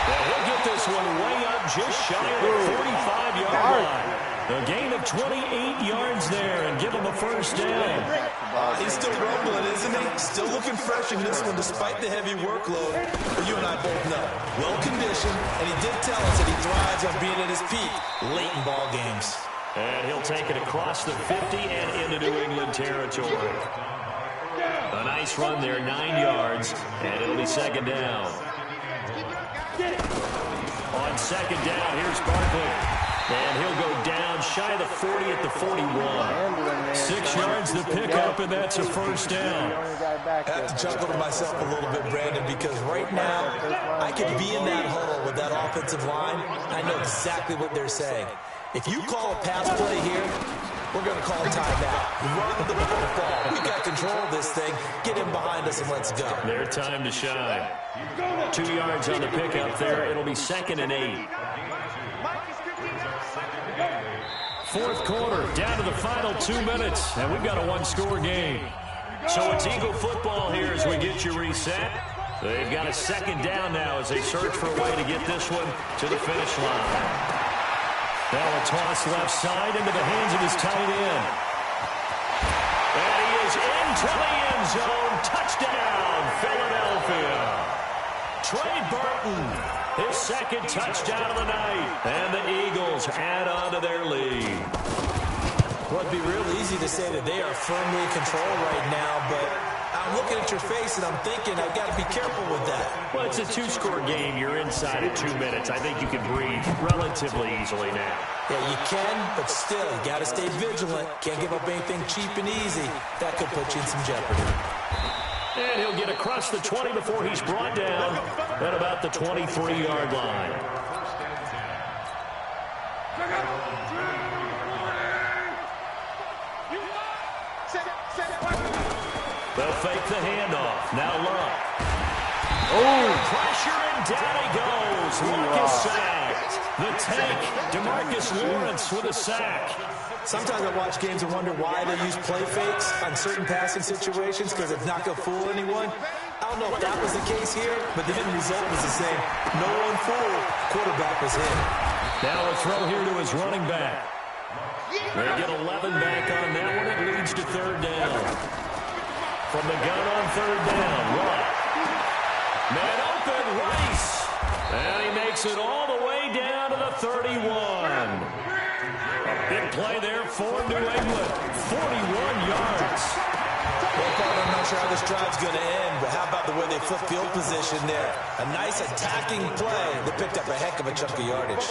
Well, he'll get this one way up just shy of the 45-yard line. A gain of 28 yards there and give him a first down. He's still rumbling, isn't he? Still looking fresh in this one despite the heavy workload. But you and I both know, well-conditioned, and he did tell us that he thrives on being at his peak late in ball games. And he'll take it across the 50 and into New England territory. A nice run there, 9 yards, and it'll be second down. On second down, here's Barkley. And he'll go down shy of the 40 at the 41. 6 yards the pickup, and that's a first down. I have to chuckle to myself a little bit, Brandon, because right now I could be in that huddle with that offensive line. I know exactly what they're saying. If you call a pass play here, we're going to call a timeout. Run the football. We got control of this thing. Get him behind us and let's go. Their time to shine. 2 yards on the pickup there. It'll be second and 8. Fourth quarter, down to the final 2 minutes, and we've got a 1-score game. So it's Eagle football here as we get you reset. They've got a second down now as they search for a way to get this one to the finish line. Now a toss left side into the hands of his tight end. And he is into the end zone. Touchdown, Trey Burton, his second touchdown of the night. And the Eagles add on to their lead. Well, it'd be real easy to say that they are firmly in control right now, but I'm looking at your face and I'm thinking I've got to be careful with that. Well, it's a two-score game. You're inside at 2 minutes. I think you can breathe relatively easily now. Yeah, you can, but still, you got to stay vigilant. Can't give up anything cheap and easy. That could put you in some jeopardy. And he'll get across the 20 before he's brought down at about the 23-yard line. They'll fake the handoff. Now Luck. Oh, pressure, and down he goes. Luck is sacked. The tank, DeMarcus Lawrence with a sack. Sometimes I watch games and wonder why they use play fakes on certain passing situations because it's not going to fool anyone. I don't know if that was the case here, but the end result was the same. No one fooled. Quarterback was hit. Now a throw here to his running back. They get 11 back on that one. It leads to third down. From the gun on third down, Luck. Man open, Rice. And he makes it all the way down to the 31. Big play there for New England. 41 yards. Well, Paul, I'm not sure how this drive's going to end, but how about the way they flip field position there? A nice attacking play. They picked up a heck of a chunk of yardage.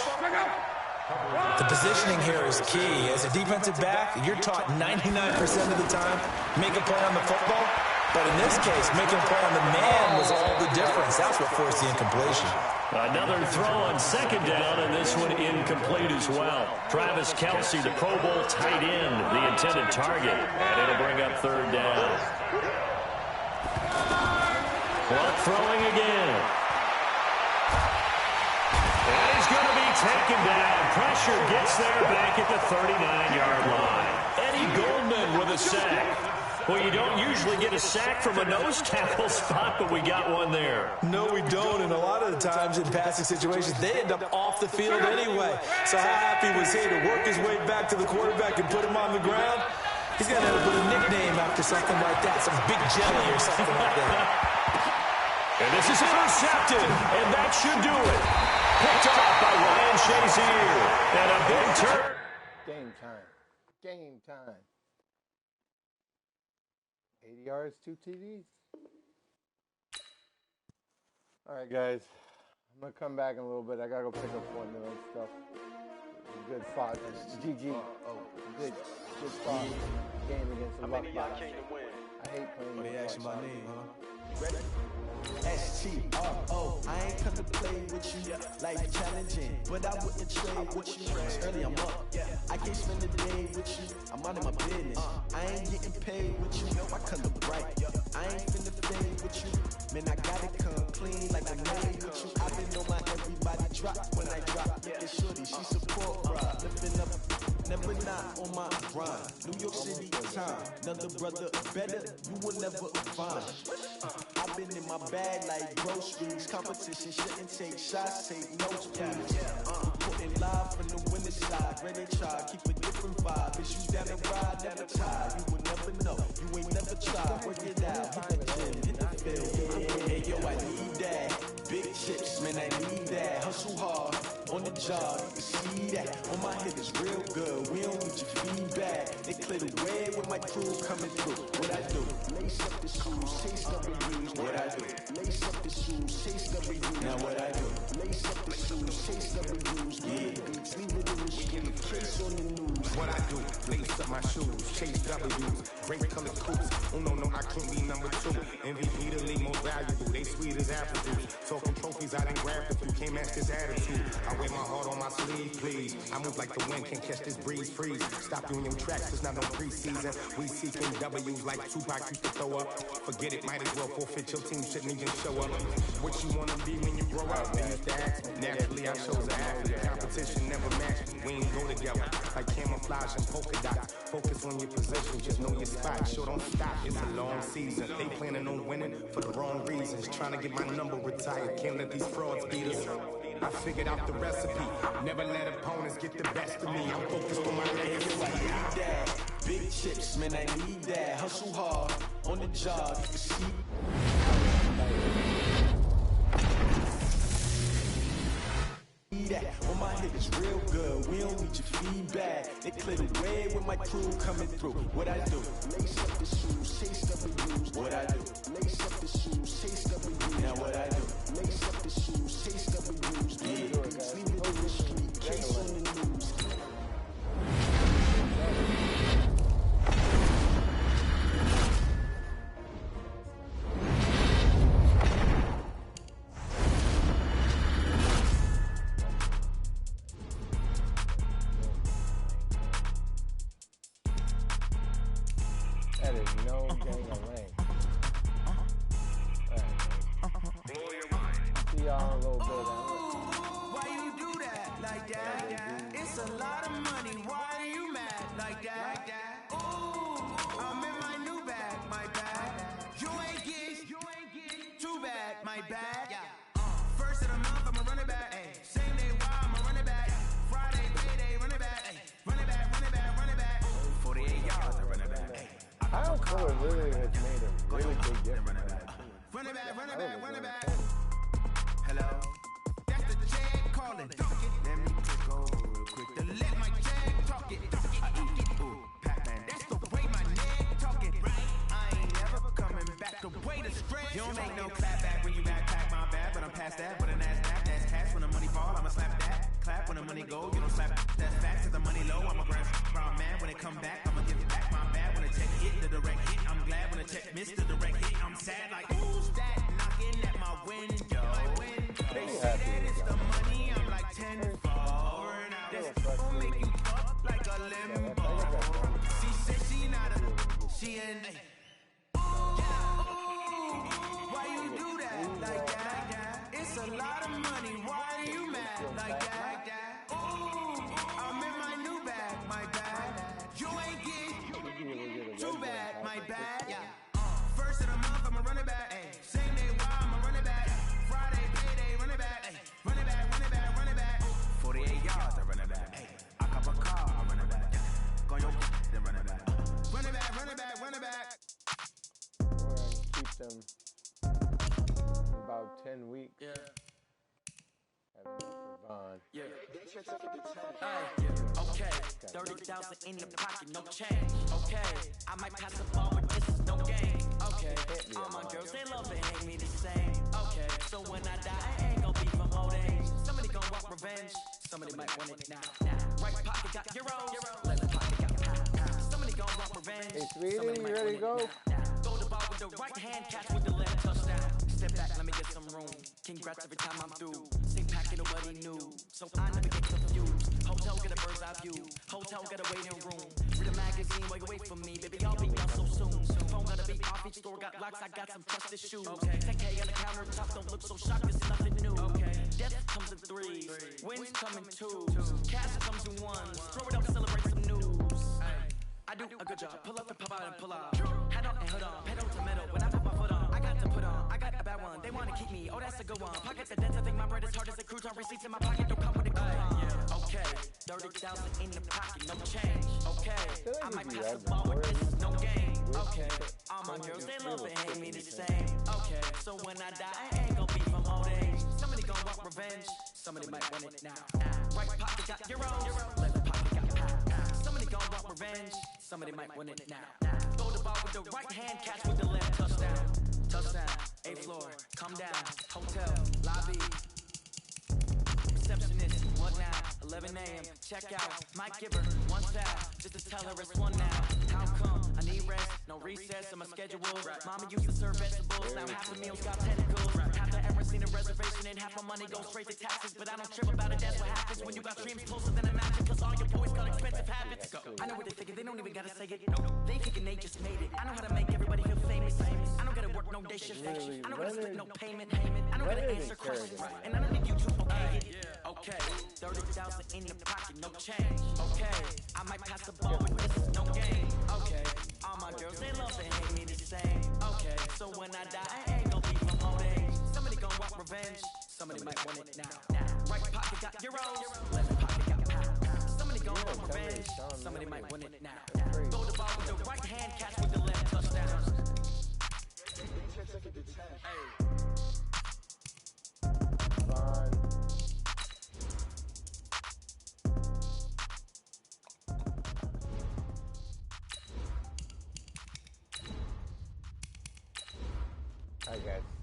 The positioning here is key. As a defensive back, you're taught 99% of the time, make a play on the football. But in this case, making a play on the man was all the difference. That's what forced the incompletion. Another throw on second down, and this one incomplete as well. Travis Kelce, the Pro Bowl tight end, the intended target. And it'll bring up third down. Luck throwing again. And he's going to be taken down. Pressure gets there back at the 39-yard line. Eddie Goldman with a sack. Well, you don't usually get a sack from a nose tackle spot, but we got one there. No, we don't, and a lot of the times in passing situations, they end up off the field anyway. So how happy was he to work his way back to the quarterback and put him on the ground? He's going to end up with a nickname after something like that, some big jelly or something like that. And this is intercepted, and that should do it. Picked off by Ryan Shazier. And a big turn. Game time. Game time. 80 yards, 2 TDs. All right, guys. I'm going to come back in a little bit. I got to go pick up formula and stuff. Good spot. GG. Good spot. Game against the Luck Box. I hate playing. They ask my name, huh? Ready? S-T-R-O. I ain't come to play with you. Life challenging, but I wouldn't trade with you. Early I'm up. I can't spend the day with you. I'm out of my business. I ain't getting paid with you. I color bright. I ain't finna fade with you. Man, I gotta come clean like I made with you. I've been on my everybody drop when I drop. Look at shorty, she support ride. Lifting up, never not on my grind. New York City time. Another brother better, you will never find. I've been in my bag like groceries. Competition shouldn't take shots, take notes, please. Putting live from the winning side. Ready to try, keep a different vibe. Is you down the ride, down the tide? You will never know. You ain't never tried. Work it out. Hit the gym, hit the field. Hey yo, I need that. Big chips, man, I need that. Hustle hard on the job. You can see that. On my head is real good. We don't need your feedback. They clear the way with my crew coming through. What I do? Lace up the shoes, taste the reviews. What I do? Lace up the shoes, taste the reviews. Now what I do? Lace up the shoes, taste the reviews. Yeah, beats, leave it in the street. Case on the news. What I do? Lace up my shoes, chase W's. Great colored coops. Oh no, I can't be number 2. MVP the league most valuable. They sweet as apple juice. Talking trophies, I done grabbed a few. Can't match this attitude. I wear my heart on my sleeve, please. I move like the wind, can't catch this breeze, freeze. Stop doing your tracks, it's not no preseason. We seeking W's like Tupac used to throw up. Forget it, might as well forfeit. Your team shouldn't even show up. What you wanna be when you grow up? They used to ask me. Naturally, I chose an athlete. Competition never matched me. We ain't go together like camouflage and polka dots. Focus on your position, just know your spot. Sure, don't stop. It's a long season. They planning on winning for the wrong reasons. Trying to get my number retired. Can't let these frauds beat us. I figured out the recipe. Never let opponents get the best of me. I'm focused on my legacy. I need that. Big chips, man, I need that. Hustle hard on the job. You can see. need your feedback. They clear the way with my crew coming through. What I do? Lace up the shoes, chase W's. What I do? Lace up the shoes, chase W's. Now what I do? Lace up the shoes, chase W's. Sleep it in the street, case on the news. That is no dang-a-lang. See y'all in a little bit. Why you do that like that? It's a lot of money. Why are you mad like that? Ooh, I'm in my new bag, my bag. You ain't get too bad, my bag. First of the month, I'ma run it back. Same day, why I'ma run it back. Friday, payday, run it back. Run it back, run it back, run it back. 48 yards, I run it back. Kyle Fuller really has made a really big difference. Run it back, run it back, run it back. Hello, that's the check calling. Let me take over real quick. To let my check talk it. I eat it, ooh, Pac-Man. That's the way my neck talking. I ain't never coming back. The way to stretch. You don't make no clap back when you backpack my bag, but I'm past that. But an ass back, that's cash when the money fall. I'ma slap that. Clap when the money go. You don't slap. That's facts. Cause the money low. I'm a grand proud man. When it come back, I'ma give it back. My bad when the check hit the direct hit. I'm glad when the check missed the direct hit. I'm sad like who's that knocking at my window? They say that it's the money, I'm like 10 for now. This gon' make you up like a limbo. She said she not a, she in. Why you do that like that? It's a lot of money, why are you mad like that? Ooh, I'm in my new bag, my bag. You ain't get too bad, my bag. First of the month, I'ma run it back. Same day, why I'ma run it back. Friday, payday, run it back. Run it back, run it back, run it back. 48 yards, I run it back. I cop a car, I run it back. Go your then run it back. Run it back, run it back, run it back. We're going to keep them for about 10 weeks. Yeah. Have enough for Vaughn. Yeah. Okay. 30,000 in the pocket, no change. Okay. I might pass the ball, but this is no game. Okay. All my girls, they love and hate me the same. Okay. So when I die, I ain't gonna be from old age. Somebody gonna want revenge. Somebody might want it now. Right pocket got euros. Left pocket got pounds. Somebody gonna want revenge. Hey, sweetie, you ready to go? Throw the ball with the right hand, catch with the left touchdown. Step back, let me get some room. Congrats every time I'm through. Same packet of what he knew, so I never get confused. Hotel get a bird's eye view. Hotel got a waiting room. Read a magazine while you wait for me, baby. I'll be out so soon. Phone gotta be off, each store got locks. I got some trusted shoes. Okay. 10K on the countertop, don't look so shocked. It's nothing new. Okay. Death comes in threes, wins come in twos, cash comes in ones. Throw it up, celebrate some news. I do a good job. Pull up and pop out and pull out. Head on and hood on, pedal to metal. When I put my foot on, I got to put on. I got a bad one. They wanna keep me. Oh, that's a good one. Pockets are dense. I think my bread is hard as a crouton. Receipts in my pocket don't come with a coupon. Okay, 30,000 in the pocket, no change. Okay, I might pass the ball, but this is no game. Okay, all my girls they love and hate me the same. Okay, so when I die, I ain't gonna be from old age. Somebody gonna want revenge. Somebody might want it now. Right pocket got euros. Left pocket got pounds. Somebody gonna want revenge. Somebody might win it now. Throw the ball with the right hand, catch with the left touchdown. Touchdown, 8th floor, come down. Hotel, lobby. Receptionist, what now? 11 a.m., check out. Mike give her one foul, just to tell her it's one now. How come? I need rest, no recess in my schedule. Mama used to serve vegetables, now half the meals got tentacles. Half the ever seen a reservation and half my money goes straight to taxes. But I don't trip about it, that's what happens when you got dreams closer than a mansion. Cause all your boys got expensive habits. I know what they're thinking, they don't even gotta say it. They thinking they just made it. I know how to make everybody feel famous. I don't gotta work no day shift. I don't gotta split no payment. I don't gotta answer questions. And I don't need you to okay it. Okay, 30,000 in the pocket, no change. Okay, I might pass the ball, but this is no game. Okay, all my girls they love and hate me the same. Okay, so when I die, I ain't gonna be from old age. Somebody gonna want revenge. Somebody might want it now. Right pocket got euros. Left pocket got pounds. Somebody gonna want revenge. Somebody might want it now. Throw the ball with the right hand, catch with the left touchdown. guys.